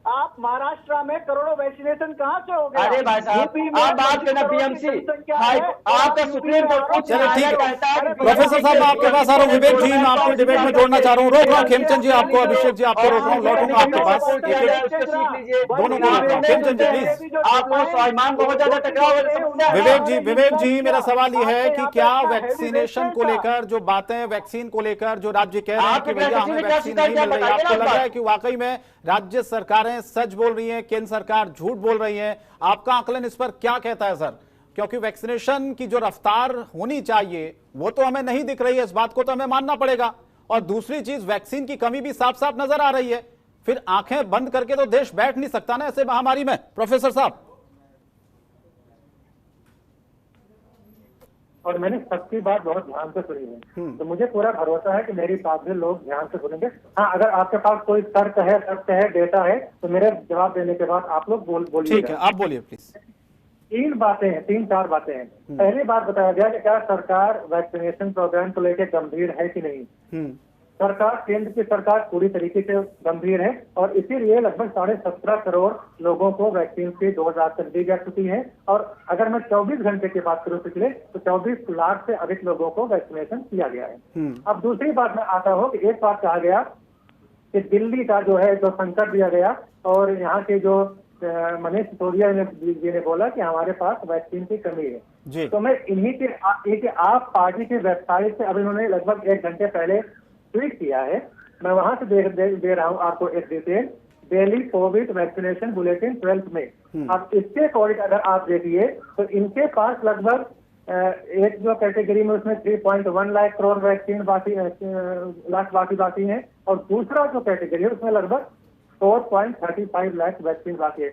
आप महाराष्ट्र में करोड़ों वैक्सीनेशन कहाँ से हो गया? अरे भाई साहब आप बात करना बीएमसी, आपका सुप्रीम कोर्ट चलो ठीक है। प्रोफेसर साहब आपके पास आ रहा हूँ। विवेक जी मैं आपको डिबेट में जोड़ना चाह रहा हूँ, रोक रहा हूँ खेमचंद जी आपको, अभिषेक जी आपको रोक रहा हूँ, लौटूंगा आपके पास। दोनों को रोक रहा हूँ। खेमचंद जी प्लीज, आप लोग स्वाभिमान बहुत ज्यादा टकराव। विवेक जी मेरा सवाल ये है कि क्या वैक्सीनेशन को लेकर जो बातें, वैक्सीन को लेकर जो राज्य कह रहे हैं कि भैया हमें वैक्सीन नहीं मिल रही, आपको लग रहा है कि वाकई में राज्य सरकारें सरकारें सच बोल रही हैं, केंद्र सरकार झूठ बोल रही है। आपका आकलन इस पर क्या कहता है सर? क्योंकि वैक्सीनेशन की जो रफ्तार होनी चाहिए वो तो हमें नहीं दिख रही है, इस बात को तो हमें मानना पड़ेगा। और दूसरी चीज, वैक्सीन की कमी भी साफ साफ नजर आ रही है। फिर आंखें बंद करके तो देश बैठ नहीं सकता ना ऐसे महामारी में, प्रोफेसर साहब। और मैंने सबकी बात बहुत ध्यान से सुनी है, तो मुझे पूरा भरोसा है कि मेरी बात भी लोग ध्यान से सुनेंगे। हाँ, अगर आपके पास कोई तर्क है, सत्य है, डेटा है, तो मेरे जवाब देने के बाद आप लोग बोलिए। ठीक है, आप बोलिए प्लीज। तीन चार बातें हैं। पहली बात बताया गया कि क्या सरकार वैक्सीनेशन प्रोग्राम को लेकर गंभीर है कि नहीं। सरकार, केंद्र की सरकार पूरी तरीके से गंभीर है और इसीलिए लगभग 17.5 करोड़ लोगों को वैक्सीन की 2 डोज कर दी जा चुकी है। और अगर मैं 24 घंटे की बात करूं पिछले, तो 24 लाख से अधिक लोगों को वैक्सीनेशन किया गया है। अब दूसरी बात में आता हूं कि एक बात कहा गया कि दिल्ली का जो है, जो संकट दिया गया, और यहाँ के जो मनीष सिसोदिया जी ने बोला कि हमारे पास वैक्सीन की कमी है। तो मैं इन्हीं के आप पार्टी की वेबसाइट से, अभी उन्होंने लगभग 1 घंटे पहले ट्वीट किया है, मैं वहां से दे रहा हूं आपको एक detail. Daily Covid vaccination bulletin 12 में। अब इसके अकॉर्डिंग अगर आप देखिए तो इनके पास लगभग एक जो कैटेगरी में उसमें 3.1 लाख करोड़ वैक्सीन बाकी है, और दूसरा जो कैटेगरी है उसमें लगभग 4.35 लाख वैक्सीन बाकी है।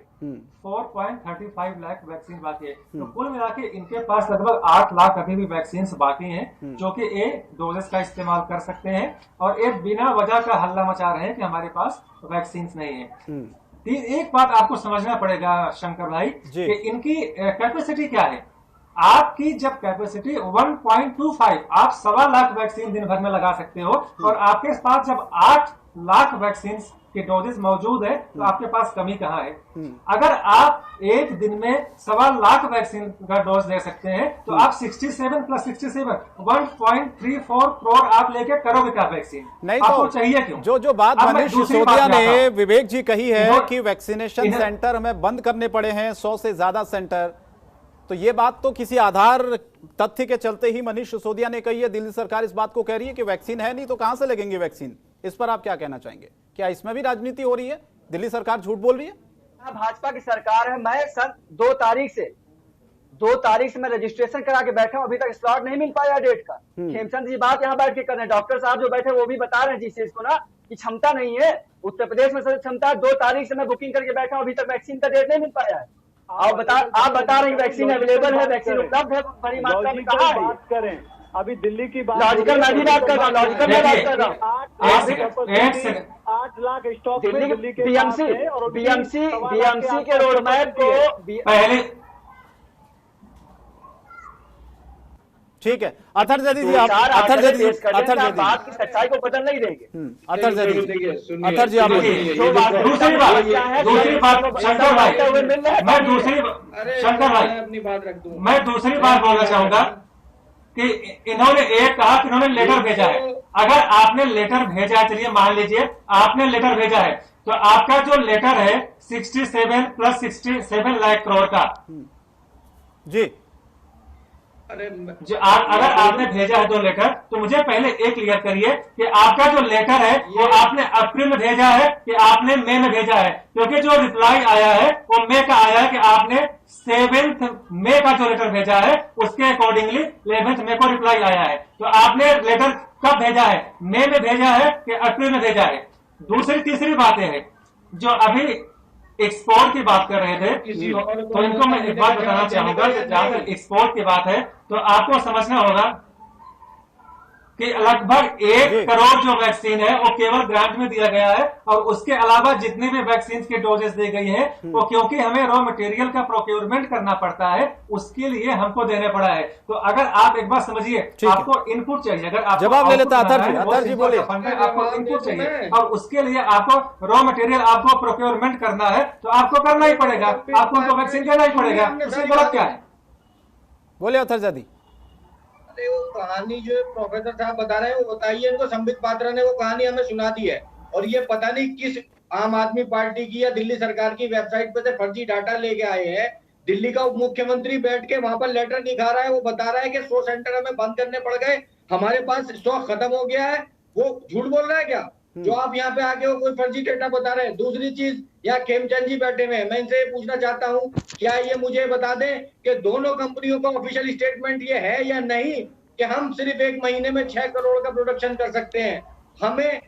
4.35 लाख वैक्सीन बाकी है। तो कुल मिला के इनके पास लगभग 8 लाख अभी भी वैक्सीन बाकी हैं, जो कि ए डोजेस का इस्तेमाल कर सकते हैं, और एक बिना वजह का हल्ला मचा रहे हैं कि हमारे पास वैक्सीन नहीं है। एक बात आपको समझना पड़ेगा शंकर भाई कि इनकी कैपेसिटी क्या है। आपकी जब कैपेसिटी 1.25, आप 1.25 लाख वैक्सीन दिन भर में लगा सकते हो, और आपके पास जब 8 लाख वैक्सीन के डोजेस मौजूद है, तो आपके पास कमी कहाँ है। अगर आप एक दिन में 1.25 लाख वैक्सीन का डोज दे सकते हैं, तो आप 67 + 67 1.34 करोड़ आप लेके करोगे क्या वैक्सीन? नहीं आपको तो चाहिए क्यों? जो बात मनीष सिसोदिया ने, विवेक जी, कही है कि वैक्सीनेशन सेंटर हमें बंद करने पड़े हैं, 100 से ज्यादा सेंटर, तो ये बात तो किसी आधार तथ्य के चलते ही मनीष सिसोदिया ने कही है। दिल्ली सरकार इस बात को कह रही है कि वैक्सीन है नहीं, तो कहां से लगेंगे वैक्सीन? इस पर आप क्या कहना चाहेंगे? क्या इसमें भी राजनीति हो रही है? दिल्ली सरकार झूठ बोल रही है? भाजपा की सरकार है। मैं सर 2 तारीख से मैं रजिस्ट्रेशन करा के बैठा हूं, अभी तक स्लॉट नहीं मिल पाया डेट का। खेमचंद जी बात यहाँ बैठ के कर रहे हैं, डॉक्टर साहब जो बैठे वो भी बता रहे हैं जिस चीज को ना कि क्षमता नहीं है उत्तर प्रदेश में। सर क्षमता 2 तारीख से मैं बुकिंग करके बैठा हूं, अभी तक वैक्सीन का डेट नहीं मिल पाया है। आप बता रहे हैं वैक्सीन अवेलेबल है, वैक्सीन उपलब्ध है, बड़ी मात्रा में कहाँ है? बात करें अभी दिल्ली की बात, लॉजिकल मैं भी बात कर रहा हूँ, लॉजिकल मैं बात कर रहा हूँ। 8 लाख स्टॉक दिल्ली के बीएमसी के रोड मैप को पहले ठीक है। अथर जदी जी, आप अथर जदी बात की सच्चाई को बदल नहीं देंगे। अथर जदी जी आप बोलिए। दूसरी बात शंकर भाई, अपनी बात रख दूं। मैं दूसरी बात बोलना चाहूंगा कि इन्होंने एक कहा कि इन्होंने लेटर भेजा है। अगर आपने लेटर भेजा है, चलिए मान लीजिए आपने लेटर भेजा है, तो आपका जो लेटर है 67 + 67 लाख करोड़ का जी, अगर आपने भेजा है 2 लेटर, तो मुझे पहले एक क्लियर करिए कि आपका जो लेटर है वो आपने अप्रैल में भेजा है कि आपने मई में भेजा है? क्योंकि जो रिप्लाई आया है वो मई का आया है कि आपने 7 मई का जो लेटर भेजा है उसके अकॉर्डिंगली 11 मई को रिप्लाई आया है। तो आपने लेटर कब भेजा है? मई में भेजा है कि अप्रैल में भेजा है? तीसरी बातें हैं जो अभी एक्सपोर्ट की बात कर रहे थे, तो इनको मैं एक बात बताना चाहूंगा कि जहां तक एक्सपोर्ट की बात है, तो आपको समझना होगा कि लगभग 1 करोड़ जो वैक्सीन है वो केवल ग्रांट में दिया गया है, और उसके अलावा जितनी भी वैक्सीन की डोजेस दी गई है वो क्योंकि हमें रॉ मटेरियल का प्रोक्योरमेंट करना पड़ता है, उसके लिए हमको देने पड़ा है। तो अगर आप एक बात समझिए, आपको इनपुट चाहिए, अगर आप जवाब ले लेता अथर जी बोलिए। आपको इनपुट चाहिए और उसके लिए आपको रॉ मटेरियल आपको प्रोक्योरमेंट करना है, तो आपको करना ही पड़ेगा, आपको उनको वैक्सीन देना ही पड़ेगा। उसकी गलत क्या है? बोले अथर जदी। वो कहानी जो प्रोफेसर साहब बता रहे हैं वो बताइए इनको। संबित पात्रा ने वो कहानी हमें सुना दी है, और ये पता नहीं किस आम आदमी पार्टी की या दिल्ली सरकार की वेबसाइट पे से फर्जी डाटा लेके आए हैं। दिल्ली का उप मुख्यमंत्री बैठ के वहां पर लेटर दिखा रहा है, वो बता रहा है कि 100 सेंटर हमें बंद करने पड़ गए, हमारे पास स्टॉक खत्म हो गया है। वो झूठ बोल रहा है क्या? जो आप यहाँ पे आके कोई फर्जी डेटा बता रहे हैं। दूसरी चीज, यहाँ खेमचंद जी बैठे हुए हैं, मैं इनसे पूछना चाहता हूँ, क्या ये मुझे बता दें कि दोनों कंपनियों का ऑफिशियल स्टेटमेंट ये है या नहीं कि हम सिर्फ एक महीने में 6 करोड़ का प्रोडक्शन कर सकते हैं। हमें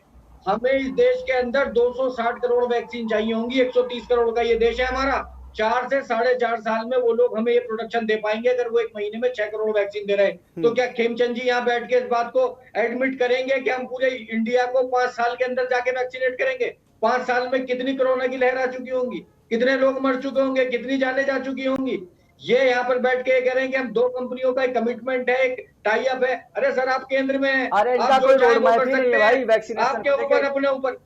इस देश के अंदर 260 करोड़ वैक्सीन चाहिए होंगी। 130 करोड़ का ये देश है हमारा। 4 से 4.5 साल में वो लोग हमें ये प्रोडक्शन दे पाएंगे अगर वो एक महीने में 6 करोड़ वैक्सीन दे रहे हैं। तो क्या खेमचंद जी यहाँ बैठ के इस बात को एडमिट करेंगे कि हम पूरे इंडिया को 5 साल के अंदर जाके वैक्सीनेट करेंगे? 5 साल में कितनी कोरोना की लहर आ चुकी होंगी, कितने लोग मर चुके होंगे, कितनी जाने जा चुकी होंगी? ये यहाँ पर बैठ के कह रहे हैं कि हम 2 कंपनियों का एक कमिटमेंट है, एक टाई अप है। अरे सर, आप केंद्र में हैं, अरे इनका आप कोई जो चाहे रोड वो मैप कर ही नहीं सकते है भाई हैं वैक्सीनेशन आपके ऊपर, अपने ऊपर।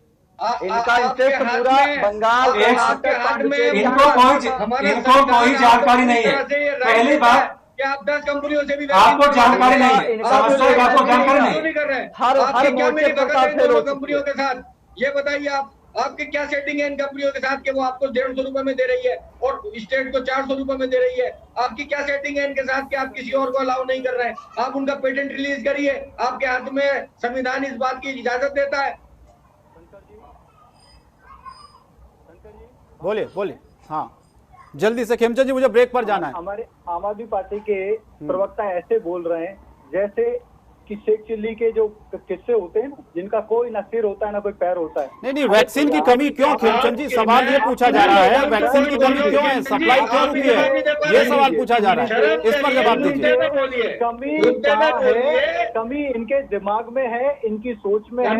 इनका इंटरेस्ट पूरा बंगाल आपके हाथ में, इनको कोई जानकारी नहीं है। पहली बात कि आप 10 कंपनियों से भी आपको जानकारी नहीं है, समझते हैं आपको जानकारी नहीं कर रहे हैं। हर क्या मोर्चे पर मिलीभगत है इन फेल हो दोनों चुकी कंपनियों के साथ? ये बताइए आपकी क्या सेटिंग है इन कंपनियों के साथ कि वो आपको 150 रुपए में दे रही है और स्टेट को 400 रुपए में दे रही है? आपकी क्या सेटिंग है इनके साथ कि आप किसी और को अलाउ नहीं कर रहे हैं? आप उनका पेटेंट रिलीज करिए, आपके हाथ में संविधान इस बात की इजाजत देता है। बोलिए। हाँ, जल्दी से खेमचंद जी, मुझे ब्रेक पर जाना है। हमारे आम आदमी पार्टी के प्रवक्ता ऐसे बोल रहे हैं जैसे कि शेख चिल्ली के जो किस्से होते हैं ना, जिनका कोई ना सिर होता है ना कोई पैर होता है। नहीं, वैक्सीन की कमी क्यों खेमचंद जी? सवाल ये पूछा जा रहा है, वैक्सीन की कमी क्यों है, सप्लाई क्यों रुकी है, ये सवाल पूछा जा रहा है। इस पर जवाब दीजिए। कमी इनके दिमाग में है, इनकी सोच में है।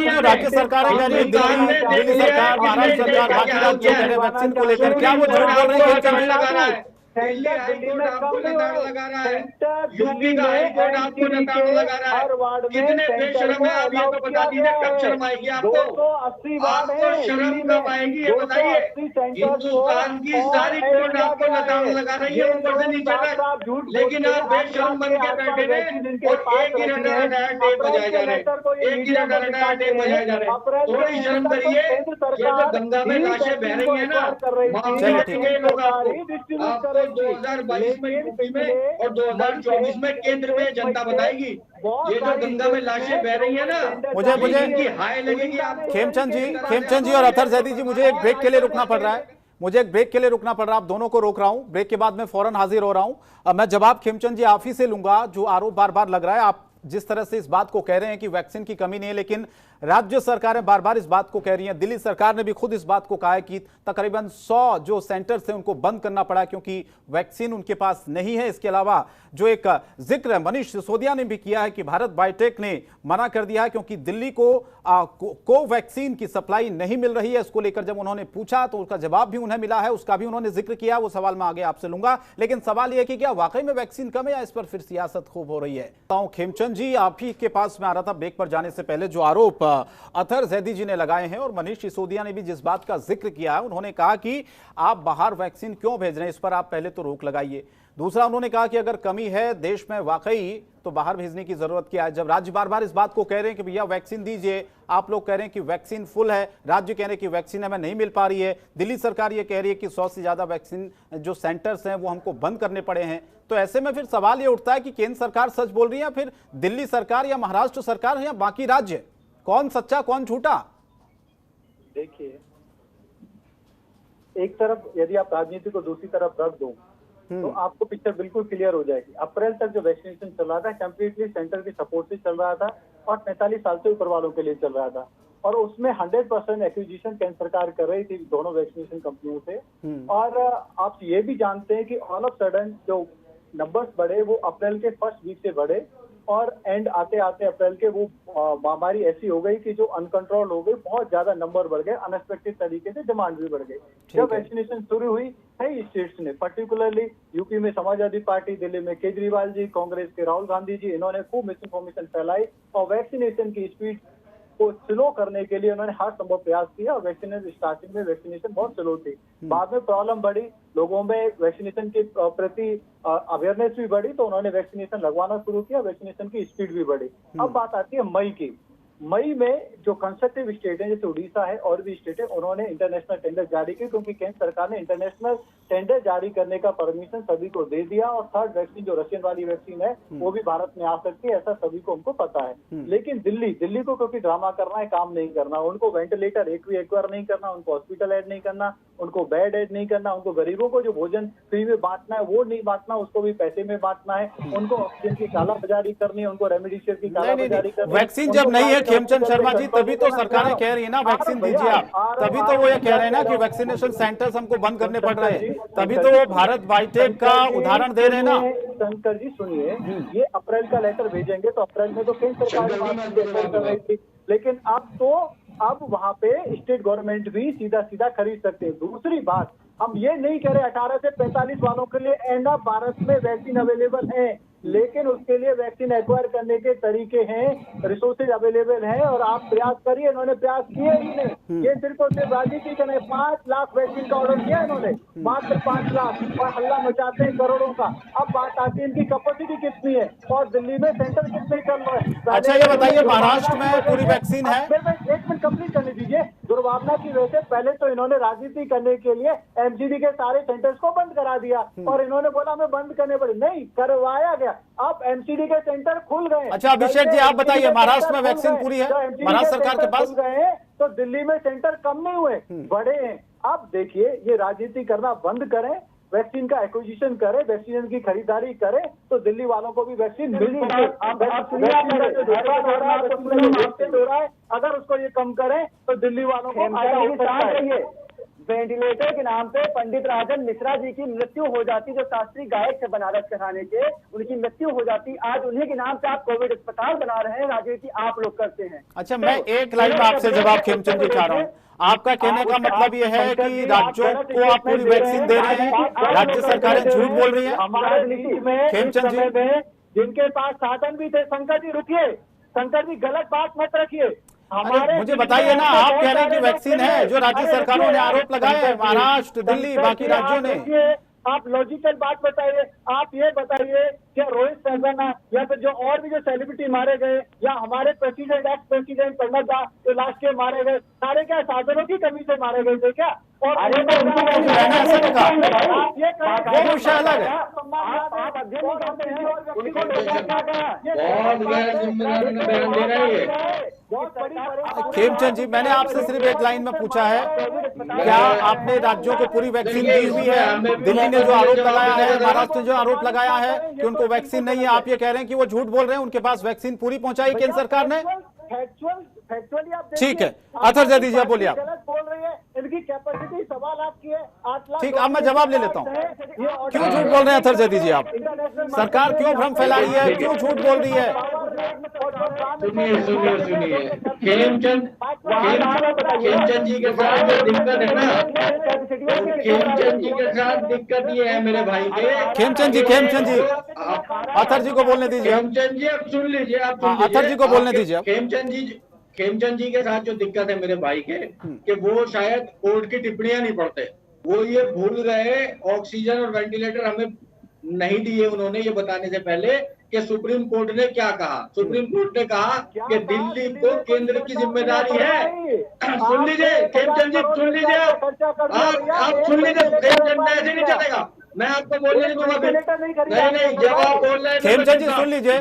जो राज्य सरकारें कह रही है, दिल्ली सरकार, महाराष्ट्र सरकार, बाकी राज्यों कह रहे हैं वैक्सीन को लेकर, क्या वो झूठ बोल रही है? दिल्ली हाईकोर्ट आपको नताड़ लगा रहा है, यूपी का हाईकोर्ट आपको नताड़ लगा रहा है। कितने बेशर्म है आप, ये तो बता दीजिए, कब शर्म आएगी आपको? आपको शर्म कब आएगी ये बताइए। हिंदुस्तान की सारी कोर्ट आपको नताड़ लगा रही है ऊपर से नीचे तक, लेकिन आप बेशर्म बन के बैठे हैं और एक ही रटा टेप बजाए जा रहे हैं, एक ही रटा टेप बजाए जा रहे हैं। थोड़ी शर्म करिए। ये जो गंगा में लाशें बह रही है ना, लोग आपको 2022 में यूपी में और 2024 में केंद्र में जनता बताएगी। ये जो गंगा में लाशें बह रही है ना, मुझे इनकी हाय लगेगी आपको। खेमचंद जी और अथर जैदी जी, मुझे एक ब्रेक के लिए रुकना पड़ रहा है। आप दोनों को रोक रहा हूं। ब्रेक के बाद मैं फौरन हाजिर हो रहा हूं। मैं जवाब खेमचंद जी आप ही से लूंगा। जो आरोप बार बार लग रहा है, आप जिस तरह से इस बात को कह रहे हैं कि वैक्सीन की कमी नहीं है, लेकिन राज्य सरकारें बार बार इस बात को कह रही हैं। दिल्ली सरकार ने भी खुद इस बात को कहा है कि तकरीबन 100 जो सेंटर्स हैं उनको बंद करना पड़ा क्योंकि वैक्सीन उनके पास नहीं है। इसके अलावा जो एक जिक्र मनीष सिसोदिया ने भी किया है कि भारत बायोटेक ने मना कर दिया है क्योंकि दिल्ली को कोवैक्सीन की सप्लाई नहीं मिल रही है। इसको लेकर जब उन्होंने पूछा तो उसका जवाब भी उन्हें मिला है, उसका भी उन्होंने जिक्र किया। वो सवाल मैं आगे आपसे लूंगा, लेकिन सवाल यह कि क्या वाकई में वैक्सीन कम है या इस पर फिर सियासत खूब हो रही है? खेमचंद जी, आप ही के पास मैं आ रहा था ब्रेक पर जाने से पहले। जो आरोप अथर जैदी जी ने लगाए हैं और मनीष सिसोदिया ने भी जिस बात का जिक्र किया है, उन्होंने कहा कि आप बाहर वैक्सीन क्यों भेज रहे हैं, इस पर आप पहले तो रोक लगाइए। दूसरा, उन्होंने कहा कि अगर कमी है देश में वाकई तो बाहर भेजने की जरूरत क्या है। जब राज्य बार बार इस बात को कह रहे हैं कि भैया वैक्सीन दीजिए, आप लोग कह रहे हैं कि वैक्सीन फुल है, राज्य कह रहे हैं कि वैक्सीन हमें नहीं मिल पा रही है, दिल्ली सरकार ये कह रही है कि 100 से ज्यादा वैक्सीन जो सेंटर्स हैं वो हमको बंद करने पड़े हैं, तो ऐसे में फिर सवाल ये उठता है कि केंद्र सरकार सच बोल रही है, फिर दिल्ली सरकार या महाराष्ट्र सरकार है या बाकी राज्य, कौन सच्चा कौन झूठा? देखिए, एक तरफ यदि आप राजनीति को दूसरी तरफ रख दो तो आपको पिक्चर बिल्कुल क्लियर हो जाएगी। अप्रैल तक जो वैक्सीनेशन चल रहा था कंप्लीटली सेंटर की सपोर्ट से चल रहा था और 45 साल से ऊपर वालों के लिए चल रहा था, और उसमें 100% एक्विजिशन केंद्र सरकार कर रही थी दोनों वैक्सीनेशन कंपनियों से। और आप ये भी जानते हैं कि ऑल ऑफ सडन जो नंबर्स बढ़े वो अप्रैल के फर्स्ट वीक से बढ़े और एंड आते आते अप्रैल के वो महामारी ऐसी हो गई कि जो अनकंट्रोल हो गई, बहुत ज्यादा नंबर बढ़ गए, अनएक्सपेक्टेड तरीके से डिमांड भी बढ़ गई। जब वैक्सीनेशन शुरू हुई कई स्टेट्स ने, पर्टिकुलरली यूपी में समाजवादी पार्टी, दिल्ली में केजरीवाल जी, कांग्रेस के राहुल गांधी जी, इन्होंने खूब मिस इन्फॉर्मेशन फैलाई और वैक्सीनेशन की स्पीड को स्लो करने के लिए उन्होंने हर संभव प्रयास किया। और वैक्सीनेशन स्टार्टिंग में वैक्सीनेशन बहुत स्लो थी, बाद में प्रॉब्लम बढ़ी, लोगों में वैक्सीनेशन के प्रति अवेयरनेस भी बढ़ी तो उन्होंने वैक्सीनेशन लगवाना शुरू किया, वैक्सीनेशन की स्पीड भी बढ़ी। अब बात आती है मई की। मई में जो कंस्ट्रक्टिव स्टेट है जैसे उड़ीसा है और भी स्टेट है, उन्होंने इंटरनेशनल टेंडर जारी किए, क्योंकि केंद्र सरकार ने इंटरनेशनल टेंडर जारी करने का परमिशन सभी को दे दिया। और थर्ड वैक्सीन जो रशियन वाली वैक्सीन है वो भी भारत में आ सकती है, ऐसा सभी को उनको पता है। लेकिन दिल्ली को क्योंकि ड्रामा करना है, काम नहीं करना, उनको वेंटिलेटर एक बार नहीं करना, उनको हॉस्पिटल ऐड नहीं करना, उनको बेड ऐड नहीं करना, उनको गरीबों को जो भोजन फ्री में बांटना है वो नहीं बांटना, उसको भी पैसे में बांटना है, उनको ऑक्सीजन की कालाबाजारी करनी है, उनको रेमडेसिविर की कालाबाजारी करनी है। वैक्सीन जब नहीं है खेमचंद शर्मा जी, तभी तो सरकारें कह रही है ना वैक्सीन दीजिए आप, तभी तो वो ये कह रहे हैं ना कि वैक्सीनेशन सेंटर्स हमको बंद करने पड़ रहे हैं, तभी तो वो भारत बायोटेक का उदाहरण दे रहे हैं ना। शंकर जी सुनिए, ये अप्रैल का लेटर भेजेंगे तो अप्रैल में तो केंद्र सरकार कर रही थी, लेकिन अब वहां पे स्टेट गवर्नमेंट भी सीधा खरीद सकते हैं। दूसरी बात, हम ये नहीं कह रहे 18 से 45 वालों के लिए एंड ऑफ भारत में वैक्सीन अवेलेबल है, लेकिन उसके लिए वैक्सीन एक्वायर करने के तरीके हैं, रिसोर्सेज अवेलेबल हैं, और आप प्रयास करिए। इन्होंने प्रयास किए ही नहीं, ये सिर्फ और सिर्फ राजनीति करने। 5 लाख वैक्सीन का ऑर्डर किया इन्होंने, मात्र 5 लाख, और हल्ला मचाते हैं करोड़ों का। अब बात आती है इनकी कैपेसिटी कितनी है और दिल्ली में सेंटर कितने चल रहे हैं। अच्छा ये बताइए, महाराष्ट्र में पूरी वैक्सीन है? एक मिनट कंप्लीट करने दीजिए। दुर्भावना की वजह से पहले तो इन्होंने राजनीति करने के लिए एमजीडी के सारे सेंटर्स को बंद करा दिया, और इन्होंने बोला हमें बंद करने पड़े, नहीं करवाया गया। अब एमसीडी के सेंटर खुल गए। अच्छा अभिषेक जी आप बताइए, महाराष्ट्र में वैक्सीन पूरी है महाराष्ट्र सरकार के पास? गए तो दिल्ली में सेंटर कम नहीं हुए, बड़े हैं। अब देखिए, ये राजनीति करना बंद करें, वैक्सीन का एक्विजिशन करें, वैक्सीन की खरीदारी करें, तो दिल्ली वालों को भी वैक्सीन मिलनी चाहिए। अगर उसको ये कम करें तो दिल्ली वालों को फायदा हो सकता है। वेंटिलेटर के नाम पे पंडित राजन मिश्रा जी की मृत्यु हो जाती, जो शास्त्रीय गायक थे बनारस के खाने के, उनकी मृत्यु हो जाती। आज उन्हीं के नाम से आप कोविड अस्पताल बना रहे हैं, राजनीति आप लोग करते हैं। अच्छा मैं एक लाइन में आपसे जवाब खेमचंद जी चाह रहा हूँ। आपका कहने का मतलब ये है कि राज्यों को आप पूरी वैक्सीन दे रहे हैं, राज्य सरकारें झूठ बोल रही है? हमारे नीति में खेमचंद जी जिनके पास साधन भी थे, शंकर जी रुकिए, शंकर जी गलत बात मत रखिए। मुझे बताइए ना, आप कह रहे हैं कि वैक्सीन है, जो राज्य सरकारों ने आरोप लगाए हैं, महाराष्ट्र, दिल्ली, बाकी राज्यों ने। आप लॉजिकल बात बताइए। आप ये बताइए क्या रोहित सरगना या फिर जो और भी जो सेलिब्रिटी मारे गए, या हमारे प्रेसिडेंट एक्स प्रेसिडेंट प्रणब दा जो लास्ट ईयर मारे गए, सारे क्या साधनों की कमी से मारे गए थे क्या? और वो विषय अलग है। खेमचंद जी मैंने आपसे सिर्फ एक लाइन में पूछा है, क्या आपने राज्यों को पूरी वैक्सीन दी हुई है? दिल्ली ने जो आरोप लगाया है, महाराष्ट्र ने जो आरोप लगाया है कि उनको वैक्सीन नहीं है, आप ये कह रहे हैं कि वो झूठ बोल रहे हैं, उनके पास वैक्सीन पूरी पहुंचाई केंद्र सरकार ने? फैक्चुअली आप ठीक है, अथर जय दीजिए, बोलिए आप। गलत बोल रही है, इनकी कैपेसिटी सवाल आपकी है 8 लाख। ठीक, अब मैं जवाब ले लेता हूँ। क्यों झूठ बोल रहे हैं अथर जय दीजिए आप? सरकार क्यों भ्रम फैला रही है, क्यों झूठ बोल रही है? सुनिए खेमचंद जी के साथ जो दिक्कत है ना, खेमचंद जी के साथ दिक्कत ये है मेरे भाई के। खेमचंद जी अथर जी को बोलने दीजिए। खेमचंद जी आप सुन लीजिए, अथर जी को बोलने दीजिए। खेमचंद जी के साथ जो दिक्कत है मेरे भाई के, कि वो शायद कोर्ट की टिप्पणियां नहीं पढ़ते, वो ये भूल गए ऑक्सीजन और वेंटिलेटर हमें नहीं दिए उन्होंने ये बताने से पहले कि सुप्रीम कोर्ट ने क्या कहा। सुप्रीम कोर्ट ने कहा कि दिल्ली को केंद्र की जिम्मेदारी है। सुन लीजिए खेमचंद जी, सुन लीजिए, आप सुन लीजिए, खेमचंद ऐसे नहीं चलेगा, मैं आपको बोलने नहीं दूंगा। नहीं जब आप बोल रहे हैं खेमचंद जी सुन लीजिए,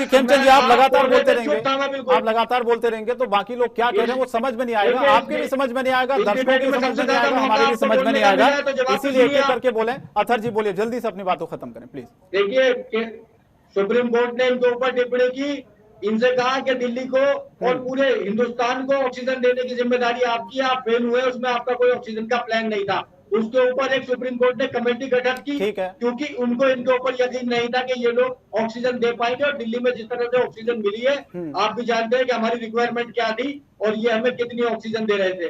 खेमचंद जी आप लगातार बोलते रहेंगे, आप लगातार बोलते रहेंगे तो बाकी लोग क्या कह रहे हैं वो समझ में नहीं आएगा, आपके भी समझ में नहीं आएगा, दर्शकों की समझ में नहीं आएगा, हमारे भी समझ में नहीं आएगा, इसीलिए एक करके बोले। अथर जी बोलिए, जल्दी से अपनी बातों खत्म करें प्लीज। देखिए सुप्रीम कोर्ट ने इनके ऊपर टिप्पणी की, इनसे कहा कि दिल्ली को और पूरे हिंदुस्तान को ऑक्सीजन देने की जिम्मेदारी आपकी, आप फेल हुए, उसमें आपका कोई ऑक्सीजन का प्लान नहीं था। उसके ऊपर एक सुप्रीम कोर्ट ने कमेटी गठित की, क्योंकि उनको इनके ऊपर यकीन नहीं था कि ये लोग ऑक्सीजन दे पाएंगे। और दिल्ली में जिस तरह से ऑक्सीजन मिली है, आप भी जानते हैं कि हमारी रिक्वायरमेंट क्या थी और ये हमें कितनी ऑक्सीजन दे रहे थे।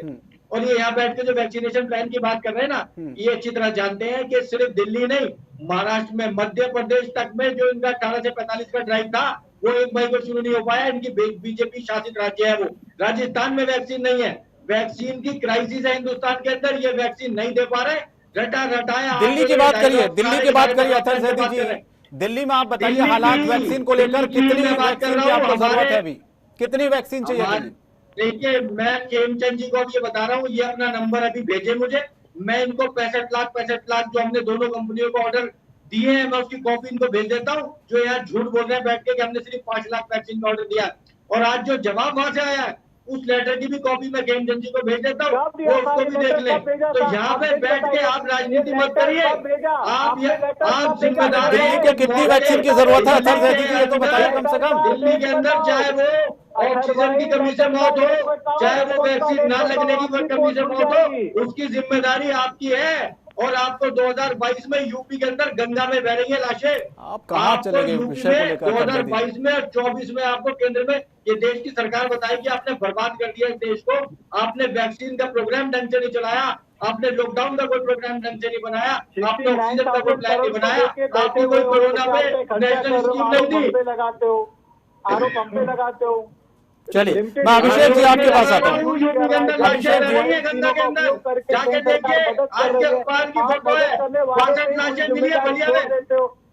और ये यहाँ बैठ के जो वैक्सीनेशन प्लान की बात कर रहे हैं ना, ये अच्छी तरह जानते हैं कि सिर्फ दिल्ली नहीं, महाराष्ट्र में, मध्य प्रदेश तक में जो इनका 18 से 45 का ड्राइव था वो 1 मई को शुरू नहीं हो पाया। इनकी बीजेपी शासित राज्य है वो। राजस्थान में वैक्सीन नहीं है, वैक्सीन की क्राइसिस है हिंदुस्तान के अंदर, ये वैक्सीन नहीं दे पा रहे, रटाया। दिल्ली की बात करिए, दिल्ली की बात करिए अथर जैदी जी, दिल्ली में आप बताइए हालात वैक्सीन को लेकर, कितनी वैक्सीन की आपको जरूरत है अभी? कितनी वैक्सीन चाहिए? देखिए, मैं खेमचंद जी को अब ये बता रहा हूँ, ये अपना नंबर अभी भेजे मुझे, मैं इनको 65 लाख जो हमने दोनों कंपनियों को ऑर्डर दिए हैं, मैं उसकी कॉपी इनको भेज देता हूँ। जो यार झूठ बोल रहे हैं बैठ के कि हमने सिर्फ 5 लाख वैक्सीन का ऑर्डर दिया। और आज जो जवाब वहां से आया है उस लेटर की भी कॉपी मैं खेमचंद जी को भेज देता हूँ, वो उसको भी देख ले। तो यहाँ पे बैठ के आप राजनीति मत करिए। आप जिम्मेदार दिल्ली को कितनी वैक्सीन की जरूरत है अथर्वैदिक की, ये तो बताइए कम से कम। दिल्ली के अंदर चाहे वो ऑक्सीजन की कमी से मौत हो, चाहे वो वैक्सीन ना लगने की कमी से मौत हो, उसकी जिम्मेदारी आपकी है। और आपको 2022 में यूपी के अंदर गंगा में बह रही है लाशें। आप कहाँ चले गए विषय को लेकर? 2022 में और 24 में आपको केंद्र में ये देश की सरकार बताएगी आपने बर्बाद कर दिया इस देश को। आपने वैक्सीन का प्रोग्राम ढंग से नहीं चलाया, आपने लॉकडाउन का कोई प्रोग्राम ढंग से नहीं बनाया, आपने ऑक्सीजन का कोई प्लान नहीं बनाया, आपने कोई कोरोना पे नेशनल स्कीम नहीं दी। लगाते हो, आरो पंपे लगाते हो। चलिए, मैं अभिषेक जी आपके पास आता हूँ। अभिषेक जी गंगा के अंदर जाके देखिए, आज के अखबार की फोटो है, 62 लाशें मिली है बलिया में।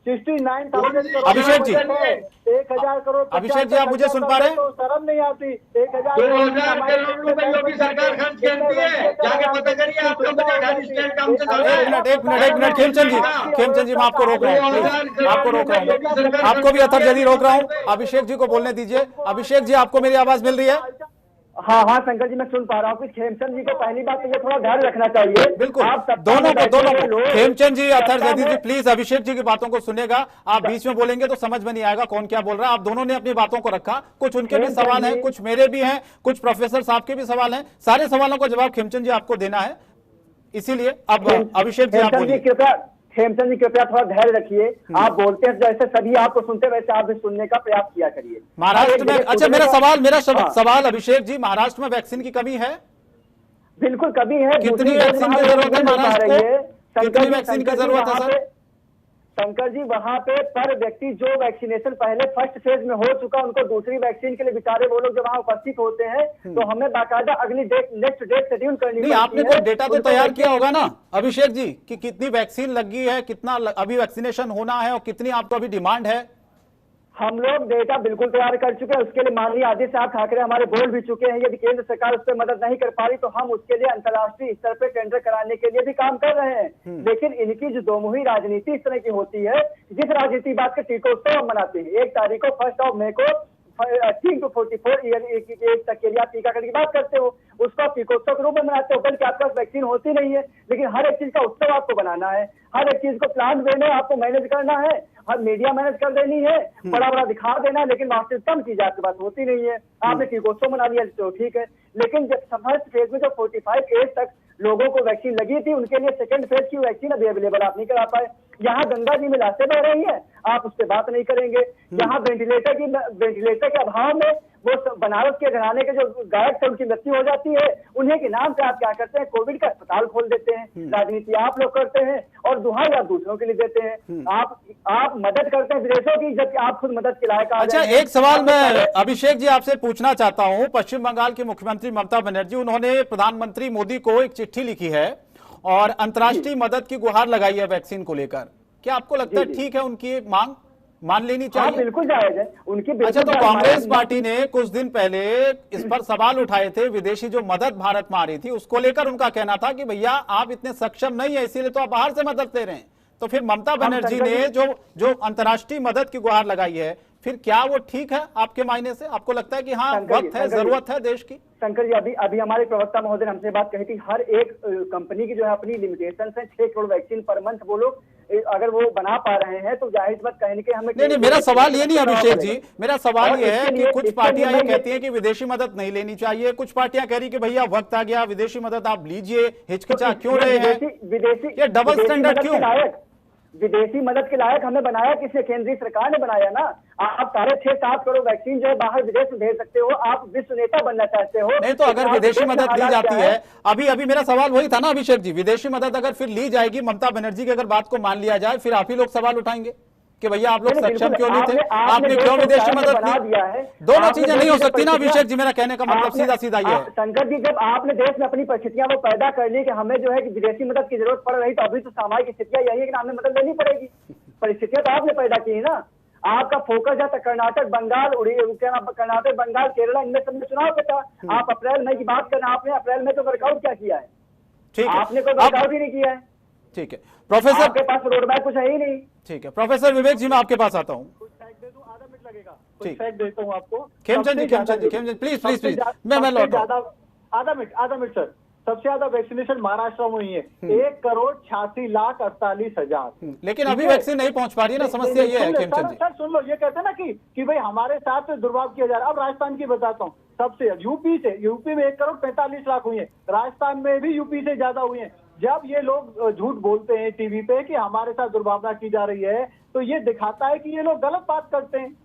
69,000 अभिषेक जी, 1,000 करोड़। अभिषेक जी, आप मुझे सुन पा रहे हैं? तो शर्म नहीं आती? 1,000 करोड़ रुपए योगी सरकार खर्च करती है, जाके पता करिए आपका बजट हर स्टेट काम से ज्यादा है। एक मिनट खेमचंद जी, मैं आपको रोक रहा हूँ, आपको रोक रहा हूँ, आपको भी अथर्वैदिक रोक रहा हूँ। अभिषेक जी को बोलने दीजिए। अभिषेक जी, आपको मेरी आवाज मिल रही है? हाँ शंकर जी, मैं सुन पा रहा हूँ। खेमचंद जी को पहली बात तो ये थोड़ा ध्यान रखना चाहिए। बिल्कुल, आप दोनों को खेमचंद जी, अथर्वैदिक जी, प्लीज अभिषेक जी की बातों को सुनेगा। आप बीच में बोलेंगे तो समझ में नहीं आएगा कौन क्या बोल रहा है। आप दोनों ने अपनी बातों को रखा, कुछ उनके भी सवाल हैं, कुछ मेरे भी हैं, कुछ प्रोफेसर साहब के भी सवाल हैं। सारे सवालों का जवाब खेमचंद जी आपको देना है, इसीलिए अब अभिषेक जी आप बोलिए। खेमचंद जी कृपया थोड़ा धैर्य रखिए। आप बोलते हैं जैसे सभी आपको सुनते, वैसे आप भी सुनने का प्रयास किया करिए। महाराष्ट्र में, अच्छा मेरा सवाल अभिषेक जी, महाराष्ट्र में वैक्सीन की कमी है? बिल्कुल कमी है। कितनी वैक्सीन की जरूरत है महाराष्ट्र को? कितनी वैक्सीन की जरूरत है सर? शंकर जी, वहां पे पर व्यक्ति जो वैक्सीनेशन पहले फर्स्ट फेज में हो चुका, उनको दूसरी वैक्सीन के लिए बेचारे वो लोग जब वहां उपस्थित होते हैं तो हमें बाकायदा अगली नेक्स्ट डेट शेड्यूल करनी पड़ती है। आपने कोई डेटा तो तैयार किया होगा ना अभिषेक जी कि कितनी वैक्सीन लगी है, कितना अभी वैक्सीनेशन होना है और कितनी आपको अभी डिमांड है? हम लोग डेटा बिल्कुल तैयार कर चुके हैं। उसके लिए माननीय आदित्य साहब ठाकरे हमारे बोल भी चुके हैं। यदि केंद्र सरकार उस पर मदद नहीं कर पा रही तो हम उसके लिए अंतर्राष्ट्रीय स्तर पर टेंडर कराने के लिए भी काम कर रहे हैं। लेकिन इनकी जो दोमुही राजनीति इस तरह की होती है, जिस राजनीति बात का टीकोत्सव हम मनाते हैं 1 तारीख को 1 मई को 3 to 44 ईयर एज तक के लिए आप टीकाकरण की बात करते हो, उसको आप टीकोत्सव के रूप में मनाते हो। बल्कि आपके पास वैक्सीन होती नहीं है, लेकिन हर एक चीज का उत्सव आपको बनाना है, हर एक चीज को प्लान वे में आपको मैनेज करना है, हर मीडिया मैनेज कर देनी है, बड़ा बड़ा दिखा देना है, लेकिन वास्तविकता में चीज आपके पास होती नहीं है। आपने टीकोत्सव मना लिया तो ठीक है, लेकिन जब फर्स्ट फेज में जो 45 एज तक लोगों को वैक्सीन लगी थी, उनके लिए सेकंड फेज की वैक्सीन अभी अवेलेबल आप नहीं करा पाए। यहाँ गंगा जी में लाशें बह रही है, आप उस पर बात नहीं करेंगे। यहाँ वेंटिलेटर के अभाव में वो बनारस के घराने के जो गायक थे उनकी मृत्यु हो जाती है, उन्हीं के नाम से आप क्या करते हैं, कोविड का अस्पताल खोल देते हैं। राजनीति आप लोग करते हैं और दुहाई आप दूसरों के लिए देते हैं। आप मदद करते हैं विदेशों की, जबकि आप खुद मदद के लायक। अच्छा, एक सवाल मैं अभिषेक जी आपसे पूछना चाहता हूं। पश्चिम बंगाल की मुख्यमंत्री ममता बनर्जी, उन्होंने प्रधानमंत्री मोदी को एक चिट्ठी लिखी है और अंतर्राष्ट्रीय मदद की गुहार लगाई है वैक्सीन को लेकर। क्या आपको लगता है ठीक है उनकी मांग मान लेनी चाहिए? बिल्कुल जायज है उनकी। अच्छा, तो कांग्रेस पार्टी ने कुछ दिन पहले इस पर सवाल उठाए थे, विदेशी जो मदद भारत में आ रही थी उसको लेकर उनका कहना था कि भैया आप इतने सक्षम नहीं है, इसीलिए तो आप बाहर से मदद ले रहे हैं। तो फिर ममता बनर्जी ने जो अंतर्राष्ट्रीय मदद की गुहार लगाई है, फिर क्या वो ठीक है आपके मायने से? आपको लगता है कि हाँ वक्त है, जरूरत है देश की? शंकर जी, अभी हमारे प्रवक्ता महोदय ने हमसे बात कही थी, हर एक कंपनी की जो है अपनी लिमिटेशन है। 6 करोड़ वैक्सीन पर मंथ वो लोग अगर वो बना पा रहे हैं तो जाहिर बात कहने के हमें नहीं, मेरा सवाल ये नहीं अभिषेक जी, मेरा सवाल ये है कि कुछ पार्टियां ये कहती हैं कि विदेशी मदद नहीं लेनी चाहिए, कुछ पार्टियां कह रही कि भैया वक्त आ गया, विदेशी मदद आप लीजिए, हिचकिचा क्यों रहे हैं? ये डबल स्टैंडर्ड क्यों? विदेशी मदद के लायक हमें बनाया किसने? केंद्रीय सरकार ने बनाया ना। आप 6.5-7 करोड़ वैक्सीन जो है बाहर विदेश में भेज सकते हो, आप विश्व नेता बनना चाहते हो। नहीं तो अगर विदेशी मदद ली जाती है, अभी मेरा सवाल वही था ना अभिषेक जी, विदेशी मदद अगर फिर ली जाएगी, ममता बनर्जी की अगर बात को मान लिया जाए, फिर आप ही लोग सवाल उठाएंगे कि भैया आप लोग सक्षम क्यों नहीं थे, आपने क्यों विदेशी मदद दी? दोनों चीजें नहीं हो सकती ना अभिषेक जी, मेरा कहने का मतलब सीधा ये है। शंकर जी, जब आपने देश में अपनी परिस्थितियां वो पैदा कर ली कि हमें जो है कि विदेशी मदद की जरूरत पड़ रही, तो अभी तो सामाजिक स्थितियां यही है कि हमें मदद लेनी पड़ेगी। परिस्थितियां तो आपने पैदा की ना। आपका फोकस है कर्नाटक, बंगाल, कर्नाटक, बंगाल, केरला, इनमें सब में चुनाव पे था। आप अप्रैल मई की बात कर रहे हैं, आपने अप्रैल में तो वर्कआउट क्या किया है? ठीक है, आपने कोई वर्कआउट ही नहीं किया है। ठीक है प्रोफेसर, आपके पास रोड मैप कुछ है ही नहीं। ठीक है प्रोफेसर विवेक जी, मैं आपके पास आता हूँ। कुछ फैक्ट दे दूं, आधा मिनट लगेगा। ठीक। कुछ फैक्ट देता हूँ आपको। खेमचंद जी, प्लीज मैं लौट रहा हूं। आधा मिनट सर। सबसे ज्यादा वैक्सीनेशन महाराष्ट्र में हुई है, 1,86,48,000। लेकिन अभी वैक्सीन नहीं पहुंच पा रही है ना, समस्या ये है खेमचंद जी। सर सुन लो, ये कहते हैं ना कि भाई हमारे साथ दुर्भाव किया जा रहा है। अब राजस्थान की बताता हूँ, सबसे यूपी में 1,45,00,000 हुई है, राजस्थान में भी यूपी से ज्यादा हुई है। जब ये लोग झूठ बोलते हैं टीवी पे कि हमारे साथ दुर्भावना की जा रही है, तो ये दिखाता है कि ये लोग गलत बात करते हैं।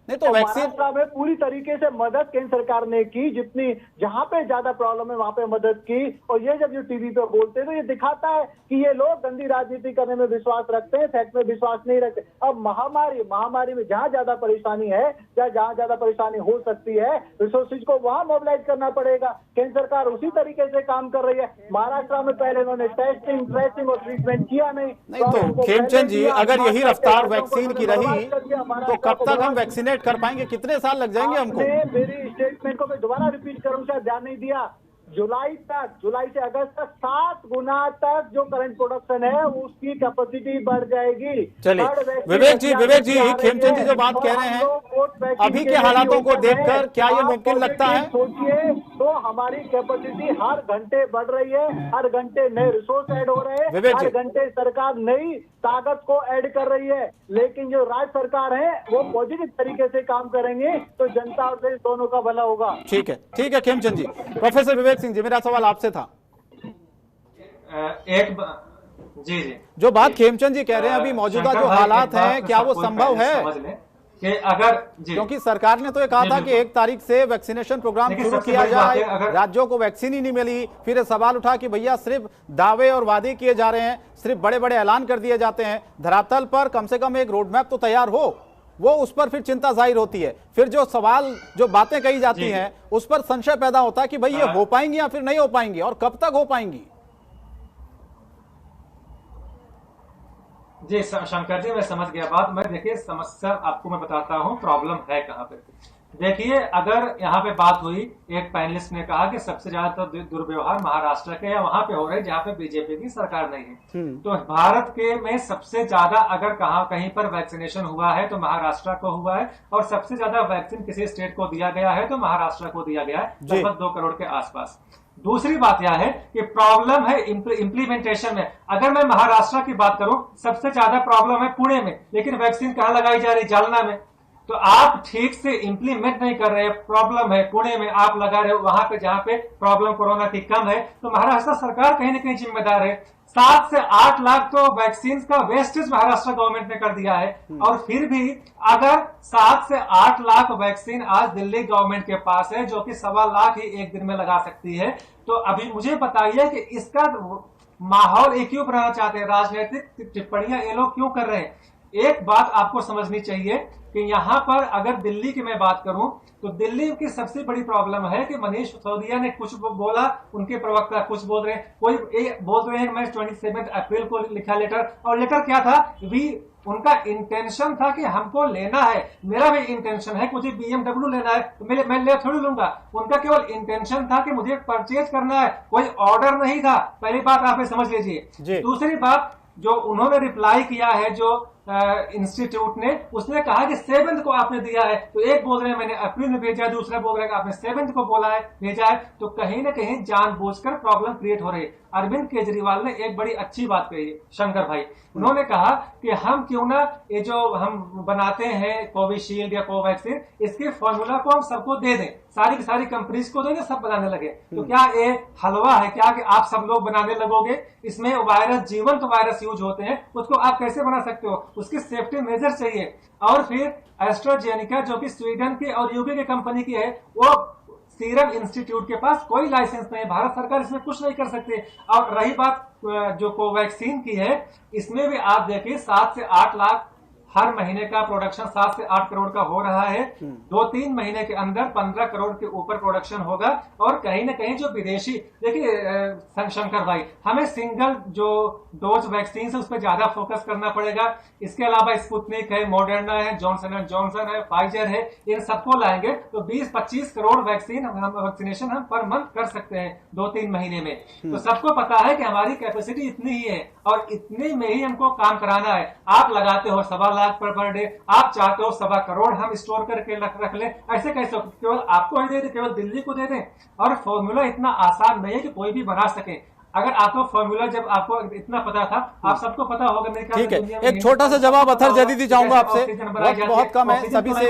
नहीं तो वैक्सीन महाराष्ट्र में पूरी तरीके से मदद केंद्र सरकार ने की, जितनी जहां पे ज्यादा प्रॉब्लम है वहां पे मदद की। और ये जब ये टीवी पे बोलते हैं तो ये दिखाता है कि ये लोग गंदी राजनीति करने में विश्वास रखते हैं, फैक्ट में विश्वास नहीं रखते। अब महामारी में जहां ज्यादा परेशानी है या जहां ज्यादा परेशानी हो सकती है, रिसोर्सेज को वहां मोबिलाइज करना पड़ेगा। केंद्र सरकार उसी तरीके से काम कर रही है। महाराष्ट्र में पहले उन्होंने टेस्टिंग, ट्रेसिंग और ट्रीटमेंट किया नहीं तो खेमचंद जी, अगर यही रफ्तार वैक्सीन की रही तो कब तक हम वैक्सीनेट कर पाएंगे? कितने साल लग जाएंगे हमको? मेरी स्टेटमेंट को मैं दोबारा रिपीट करूं, शायद ध्यान नहीं दिया। जुलाई से अगस्त तक 7 गुना तक जो करंट प्रोडक्शन है उसकी कैपेसिटी बढ़ जाएगी। चलिए विवेक जी, खेमचंद जी जो बात कह रहे हैं, अभी के हालातों को देखकर क्या ये मुमकिन लगता है? सोचिए तो हमारी कैपेसिटी हर घंटे बढ़ रही है, हर घंटे नए रिसोर्स ऐड हो रहे हैं, हर घंटे सरकार नई ताकत को ऐड कर रही है। लेकिन जो राज्य सरकार है वो पॉजिटिव तरीके से काम करेंगे तो जनता और देश दोनों का भला होगा। ठीक है खेमचंद जी। प्रोफेसर विवेक सिंह जी, मेरा सवाल आपसे था। जी जो बात खेमचंद जी कह रहे हैं, अभी मौजूदा जो हालात हैं, क्या वो संभव है कि अगर क्योंकि सरकार ने तो ये कहा था कि 1 तारीख से वैक्सीनेशन प्रोग्राम शुरू किया जाए, राज्यों को वैक्सीन ही नहीं मिली। फिर सवाल उठा कि भैया सिर्फ दावे और वादे किए जा रहे हैं, सिर्फ बड़े बड़े ऐलान कर दिए जाते हैं, धरातल पर कम से कम एक रोड मैप तो तैयार हो। वो उस पर फिर चिंता जाहिर होती है। फिर जो सवाल, जो बातें कही जाती हैं, उस पर संशय पैदा होता है कि भाई ये हो पाएंगी या फिर नहीं हो पाएंगी, और कब तक हो पाएंगी। जी शंकर जी, मैं समझ गया बात। मैं देखिए समस्या आपको मैं बताता हूँ, प्रॉब्लम है कहाँ पे। देखिए, अगर यहाँ पे बात हुई, एक पैनलिस्ट ने कहा कि सबसे ज्यादा तो दुर्व्यवहार महाराष्ट्र के या वहां पे हो रहे जहाँ पे बीजेपी की सरकार नहीं है। तो भारत के में सबसे ज्यादा अगर कहीं पर वैक्सीनेशन हुआ है तो महाराष्ट्र को हुआ है, और सबसे ज्यादा वैक्सीन किसी स्टेट को दिया गया है तो महाराष्ट्र को दिया गया है, लगभग 2 करोड़ के आसपास। दूसरी बात यह है कि प्रॉब्लम है इम्प्लीमेंटेशन में। अगर मैं महाराष्ट्र की बात करूं, सबसे ज्यादा प्रॉब्लम है पुणे में, लेकिन वैक्सीन कहां लगाई जा रही? जालना में। तो आप ठीक से इंप्लीमेंट नहीं कर रहे, प्रॉब्लम है पुणे में, आप लगा रहे हो वहां पे जहां पे प्रॉब्लम कोरोना की कम है। तो महाराष्ट्र सरकार कहीं ना कहीं जिम्मेदार है। 7 से 8 लाख तो वैक्सीन का वेस्टेज महाराष्ट्र गवर्नमेंट ने कर दिया है, और फिर भी अगर 7 से 8 लाख वैक्सीन आज दिल्ली गवर्नमेंट के पास है, जो कि 1.25 लाख ही एक दिन में लगा सकती है, तो अभी मुझे बताइए कि इसका माहौल ये क्यों बनाना चाहते हैं? राजनीतिक टिप्पणियां ये लोग क्यों कर रहे हैं? एक बात आपको समझनी चाहिए कि यहाँ पर अगर दिल्ली की मैं बात करूं तो दिल्ली की सबसे बड़ी प्रॉब्लम है कि मनीष सिसोदिया ने कुछ बोला, उनके प्रवक्ता कुछ बोल रहे हैं, कोई बोल रहे हैं मैं 27 अप्रैल को लिखा लेटर, और लेटर क्या था? उनका इंटेंशन था कि हमको लेना है, मेरा भी इंटेंशन है, मुझे BMW लेना है, तो मैं ले थोड़ी लूंगा। उनका केवल इंटेंशन था कि मुझे परचेज करना है, कोई ऑर्डर नहीं था। पहली बात आप समझ लीजिए। दूसरी बात, जो उन्होंने रिप्लाई किया है जो इंस्टीट्यूट ने, उसने कहा कि 7 को आपने दिया है, तो एक बोल रहे हैं मैंने अप्रैल में भेजा है, दूसरा बोल रहे हैं कि आपने 7 को बोला है, भेजा है। तो कहीं ना कहीं जानबूझकर प्रॉब्लम क्रिएट हो रही है। अरविंद केजरीवाल ने एक बड़ी अच्छी बात कही, शंकर भाई, उन्होंने कहा कि हम क्यों ना ये जो हम बनाते हैं कोविशील्ड या कोवैक्सीन, इसके फॉर्मूला को हम सबको दे दें, सारी की सारी कंपनीज को देंगे, सब बनाने लगे। तो क्या ये हलवा है क्या कि आप सब लोग बनाने लगोगे? इसमें वायरस, जीवंत वायरस यूज होते हैं, उसको आप कैसे बना सकते हो? उसकी सेफ्टी मेजर चाहिए। और फिर एस्ट्राजेनिका जो कि स्वीडन की और यूके की कंपनी की है, वो सीरम इंस्टीट्यूट के पास कोई लाइसेंस नहीं है, भारत सरकार इसमें कुछ नहीं कर सकती। और रही बात जो कोवैक्सीन की है, इसमें भी आप देखिए 7 से 8 लाख हर महीने का प्रोडक्शन 7 से 8 करोड़ का हो रहा है। 2-3 महीने के अंदर 15 करोड़ के ऊपर प्रोडक्शन होगा। और कहीं ना कहीं जो विदेशी, देखिए शंकर भाई, हमें सिंगल जो डोज वैक्सीन है उस पर ज्यादा फोकस करना पड़ेगा। इसके अलावा स्पुतनिक है, मॉडर्ना है, जॉनसन एंड जॉनसन है, फाइजर है, इन सबको लाएंगे तो 20-25 करोड़ वैक्सीनेशन हम पर मंथ कर सकते हैं 2-3 महीने में। तो सबको पता है कि हमारी कैपेसिटी इतनी ही है और इतने में ही हमको काम कराना है। आप लगाते हो 1.25 लाख पर डे, आप चाहते हो 1.25 करोड़ हम स्टोर करके रख लें, ऐसे कैसे? केवल आपको ही दे दें, केवल दिल्ली को दे दें? और फॉर्मूला इतना आसान नहीं है कि कोई भी बना सके। अगर आपको फॉर्मूला, जब आपको इतना पता था, आप सबको पता होगा मेरे ख्याल से। ठीक है, एक छोटा सा जवाब अथर जदीदी चाहूंगा आपसे, वक्त बहुत कम है, सभी से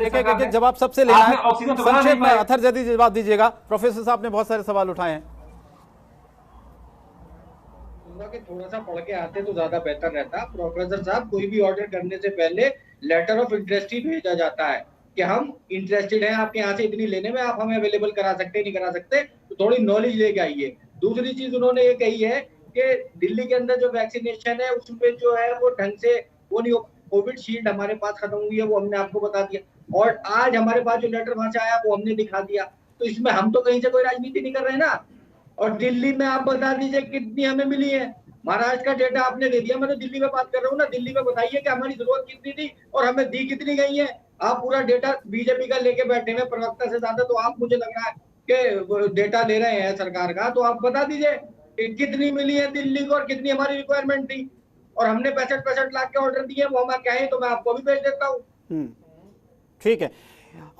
एक जवाब सबसे लेना है, संक्षेप में अथर जदीदी जवाब दीजिएगा। प्रोफेसर साहब ने बहुत सारे सवाल उठाए हैं, कि थोड़ा सा पढ़ के आते तो ज्यादा बेहतर रहता। प्रोफेसर साहब, कोई भी ऑर्डर करने से पहले लेटर ऑफ इंटरेस्ट ही भेजा जाता है कि हम इंटरेस्टेड हैं आपके यहाँ से इतनी लेने में, आप हमें अवेलेबल करा सकते नहीं करा सकते, तो थोड़ी नॉलेज लेके आइए। दूसरी चीज उन्होंने ये कही है कि दिल्ली के अंदर जो वैक्सीनेशन है उसमें जो है वो ढंग से वो नहीं, कोविड शील्ड हमारे पास खत्म हुई है, वो हमने आपको बता दिया, और आज हमारे पास जो लेटर वहां से आया वो हमने दिखा दिया। तो इसमें हम तो कहीं से कोई राजनीति नहीं कर रहे हैं ना। और दिल्ली में आप बता दीजिए कितनी हमें मिली है। महाराष्ट्र का डेटा आपने दे दिया, मैं तो दिल्ली में बात कर रहा हूँ ना। दिल्ली में बताइए कि हमारी जरूरत कितनी थी और हमें दी कितनी गई है। आप पूरा डेटा बीजेपी का लेके बैठे हुए प्रवक्ता से ज्यादा, तो आप मुझे लग रहा है कि डेटा ले रहे हैं सरकार का, तो आप बता दीजिए कि कितनी मिली है दिल्ली को और कितनी हमारी रिक्वायरमेंट थी। और हमने 65 लाख के ऑर्डर दिए, वो हमारे क्या है, तो मैं आपको भी भेज देता हूँ। ठीक है।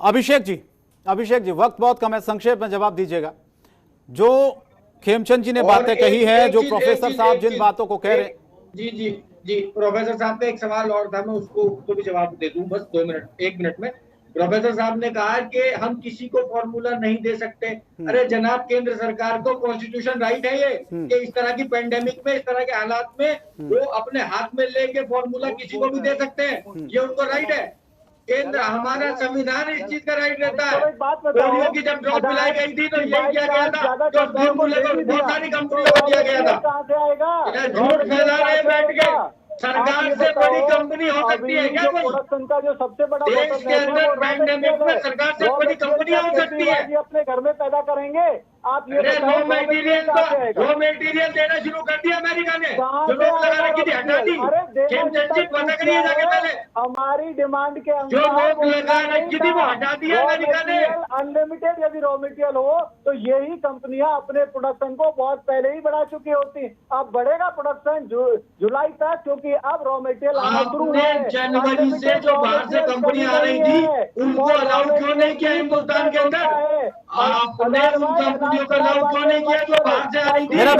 अभिषेक जी, वक्त बहुत कम है, संक्षेप में जवाब दीजिएगा। जो खेमचंद जी ने बातें कही हैं, जो प्रोफेसर साहब जिन बातों को कह रहे हैं। जी, प्रोफेसर साहब का एक सवाल और था, मैं उसको भी जवाब दे दूं बस 1 मिनट में। प्रोफेसर साहब ने कहा कि हम किसी को फॉर्मूला नहीं दे सकते। अरे जनाब, केंद्र सरकार को कॉन्स्टिट्यूशन राइट है ये कि इस तरह की पेंडेमिक में, इस तरह के हालात में वो अपने हाथ में लेके फॉर्मूला किसी को भी दे सकते हैं, ये उनको राइट है। केंद्र, हमारा संविधान इस चीज का राइट रहता है। पोलियो की जब ड्रॉप पिलाई गई थी तो यही किया गया था, जो फॉर्मूले को बहुत सारी कंपनियों को दिया गया था। झूठ फैला रहे बैठ के, सरकार से बड़ी कंपनी हो सकती है क्या कोई? प्रोडक्शन का जो सबसे बड़ा देश के अंदर पैंडेमिक में सरकार से बड़ी कंपनियां हो सकती है। अपने घर में पैदा करेंगे आप ये रॉ मटेरियल देना शुरू कर दिया अमेरिका ने, जो लोग लगा रखी थी हटा दी। पता करिए जाके पहले, हमारी डिमांड के जो लोग लगा रखी थी वो हटा दिया अमेरिका ने। अनलिमिटेड यदि रॉ मटेरियल हो तो यही कंपनियां अपने प्रोडक्शन को बहुत पहले ही बढ़ा चुकी होती। अब बढ़ेगा प्रोडक्शन जुलाई तक, क्योंकि अब रॉ मटेरियल आना शुरू है। जनवरी से जो बाहर से कंपनी आ रही थी उनको अलाउ क्यों नहीं किया हिंदुस्तान के अंदर? आपने उन कंपनियों को अलाउ क्यों नहीं किया जो बाहर से आ रही थी? मेरा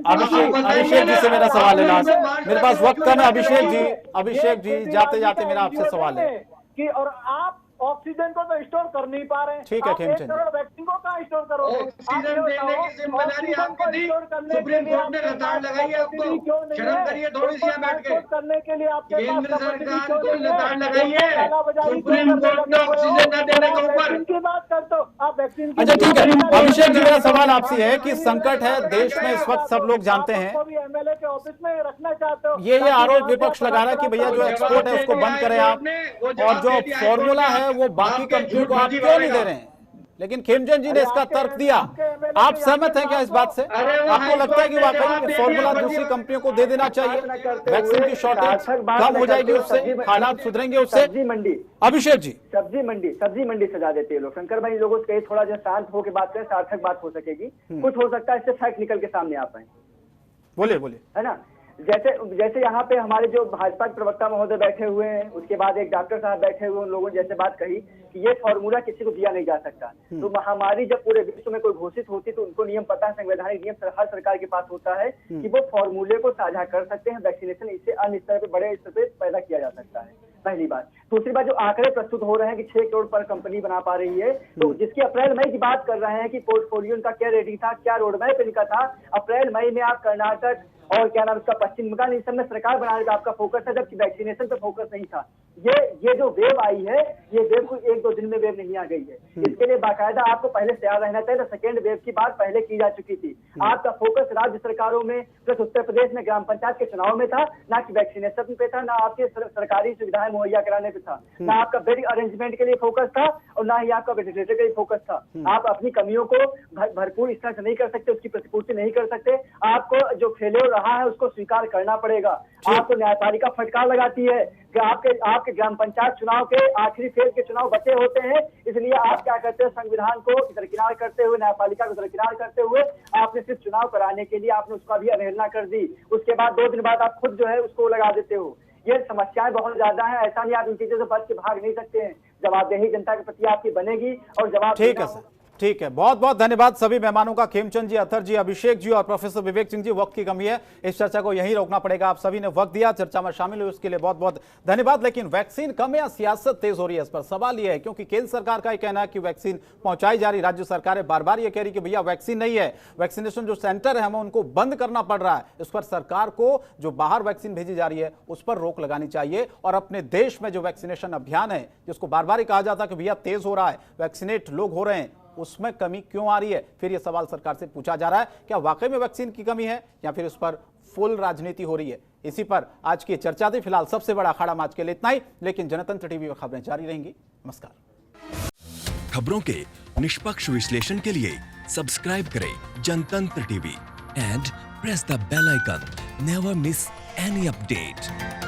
अभिषेक जी से मेरा सवाल है लास्ट, मेरे पास वक्त कम है। अभिषेक जी जाते जाते मेरा आपसे सवाल है कि और आप ऑक्सीजन को तो स्टोर कर नहीं पा रहे हैं। ठीक है खेमचंद, वैक्सीन को कहाँ स्टोर करोगे? ऑक्सीजन देने की जिम्मेदारी आपकी थी, सुप्रीम कोर्ट ने लताड़ लगाई आपको। शर्म करिए थोड़ी सी बैठ के। करने के लिए आपके केंद्र सरकार को लताड़ लगाई है सुप्रीम कोर्ट ने ऑक्सीजन न देने के ऊपर। की बात करते हो आप वैक्सीन की। अच्छा ठीक है अभिषेक जी, मेरा सवाल आपसे है कि संकट है देश में इस वक्त, सब लोग जानते हैं, एमएलए के ऑफिस में रखना चाहते हो। ये आरोप विपक्ष लगा रहा है कि भैया जो एक्सपोर्ट है उसको बंद करें आप, और जो फॉर्मूला है वो बाकी कंपनियों को आप क्यों नहीं दे रहे हैं? लेकिन खेमचंद जी ने इसका तर्क दिया। आप सहमत हैं क्या इस बात से? आपको लगता है कि वाकई फॉर्मूला दूसरी कंपनियों को दे देना चाहिए? वैक्सीन की शॉर्टेज कम हो जाएगी उससे, हालात सुधरेंगे उससे। अभिषेक जी, सब्जी मंडी सजा देते हैं लोग। शंकर भाई, लोगों से थोड़ा जो शांत होकर बात करें, सार्थक बात हो सकेगी। कुछ हो सकता है इससे फैक्ट निकल के सामने आ पाए। बोलिए, है ना? जैसे यहाँ पे हमारे जो भाजपा के प्रवक्ता महोदय बैठे हुए हैं, उसके बाद एक डॉक्टर साहब बैठे हुए, उन लोगों ने जैसे बात कही कि ये फॉर्मूला किसी को दिया नहीं जा सकता। तो महामारी जब पूरे विश्व में कोई घोषित होती तो उनको नियम पता है, संवैधानिक नियम हर सरकार के पास होता है कि वो फॉर्मूले को साझा कर सकते हैं। वैक्सीनेशन इससे अन्य स्तर पे, बड़े स्तर पे पैदा किया जा सकता है, पहली बात। दूसरी बात, जो आंकड़े प्रस्तुत हो रहे हैं कि 6 करोड़ पर कंपनी बना पा रही है, तो जिसकी अप्रैल मई की बात कर रहे हैं कि पोर्टफोलियो का क्या रेटिंग था, क्या रोड मैप इनका था। अप्रैल मई में आप कर्नाटक और क्या नाम इसका पश्चिम बंगाल, इन सब में सरकार बनाने का आपका फोकस है, जबकि वैक्सीनेशन पे फोकस नहीं था। ये जो वेव आई है, ये वेव कोई 1-2 दिन में वेव नहीं आ गई है। इसके लिए बाकायदा आपको पहले तैयार रहना चाहिए। सेकेंड वेव की बात पहले की जा चुकी थी। आपका फोकस राज्य सरकारों में प्लस उत्तर प्रदेश में ग्राम पंचायत के चुनाव में था, ना कि वैक्सीनेशन पे था, ना आपके सरकारी सुविधाएं मुहैया कराने पे था, ना आपका बेड अरेंजमेंट के लिए फोकस था और ना ही आपका वेंटिलेटर के लिए फोकस था। आप अपनी कमियों को भरपूर इस तरह से नहीं कर सकते, उसकी प्रतिपूर्ति नहीं कर सकते। आपको जो फेलियर रहा है उसको स्वीकार करना पड़ेगा। आपको न्यायपालिका फटकार लगाती है कि आपके ग्राम पंचायत चुनाव के आखिरी फेज के चुनाव बचे होते हैं, इसलिए आप क्या करते हैं, संविधान को दरकिनार करते हुए, न्यायपालिका को दरकिनार करते हुए आपने सिर्फ चुनाव कराने के लिए आपने उसका भी अवहेलना कर दी। उसके बाद 2 दिन बाद आप खुद जो है उसको लगा देते हो। ये समस्याएं बहुत ज्यादा हैं, ऐसा नहीं आप इन चीजों से बच के भाग नहीं सकते हैं। जवाबदेही जनता के प्रति आपकी बनेगी और जवाब ठीक है सर, ठीक है। बहुत बहुत धन्यवाद सभी मेहमानों का, खेमचंद जी, अथर जी, अभिषेक जी और प्रोफेसर विवेक सिंह जी। वक्त की कमी है, इस चर्चा को यहीं रोकना पड़ेगा। आप सभी ने वक्त दिया, चर्चा में शामिल हुए, उसके लिए बहुत बहुत धन्यवाद। लेकिन वैक्सीन कम या सियासत तेज हो रही है, इस पर सवाल यह है, क्योंकि केंद्र सरकार का यह कहना है कि वैक्सीन पहुंचाई जा रही, राज्य सरकारें बार बार यह कह रही कि भैया वैक्सीन नहीं है, वैक्सीनेशन जो सेंटर है हमें उनको बंद करना पड़ रहा है। इस पर सरकार को जो बाहर वैक्सीन भेजी जा रही है उस पर रोक लगानी चाहिए और अपने देश में जो वैक्सीनेशन अभियान है, जिसको बार बार कहा जाता है कि भैया तेज हो रहा है, वैक्सीनेट लोग हो रहे हैं, उसमें कमी क्यों आ रही है? फिर यह सवाल सरकार से पूछा जा रहा है, क्या वाकई में वैक्सीन की कमी है या फिर उस पर फुल राजनीति हो रही है? इसी पर आज की चर्चा थी। फिलहाल सबसे बड़ा अखाड़ा में आज के लिए इतना ही, लेकिन जनतंत्र टीवी पर खबरें जारी रहेंगी। नमस्कार। खबरों के निष्पक्ष विश्लेषण के लिए सब्सक्राइब करें Jantantra TV and press the bell icon. Never miss any update.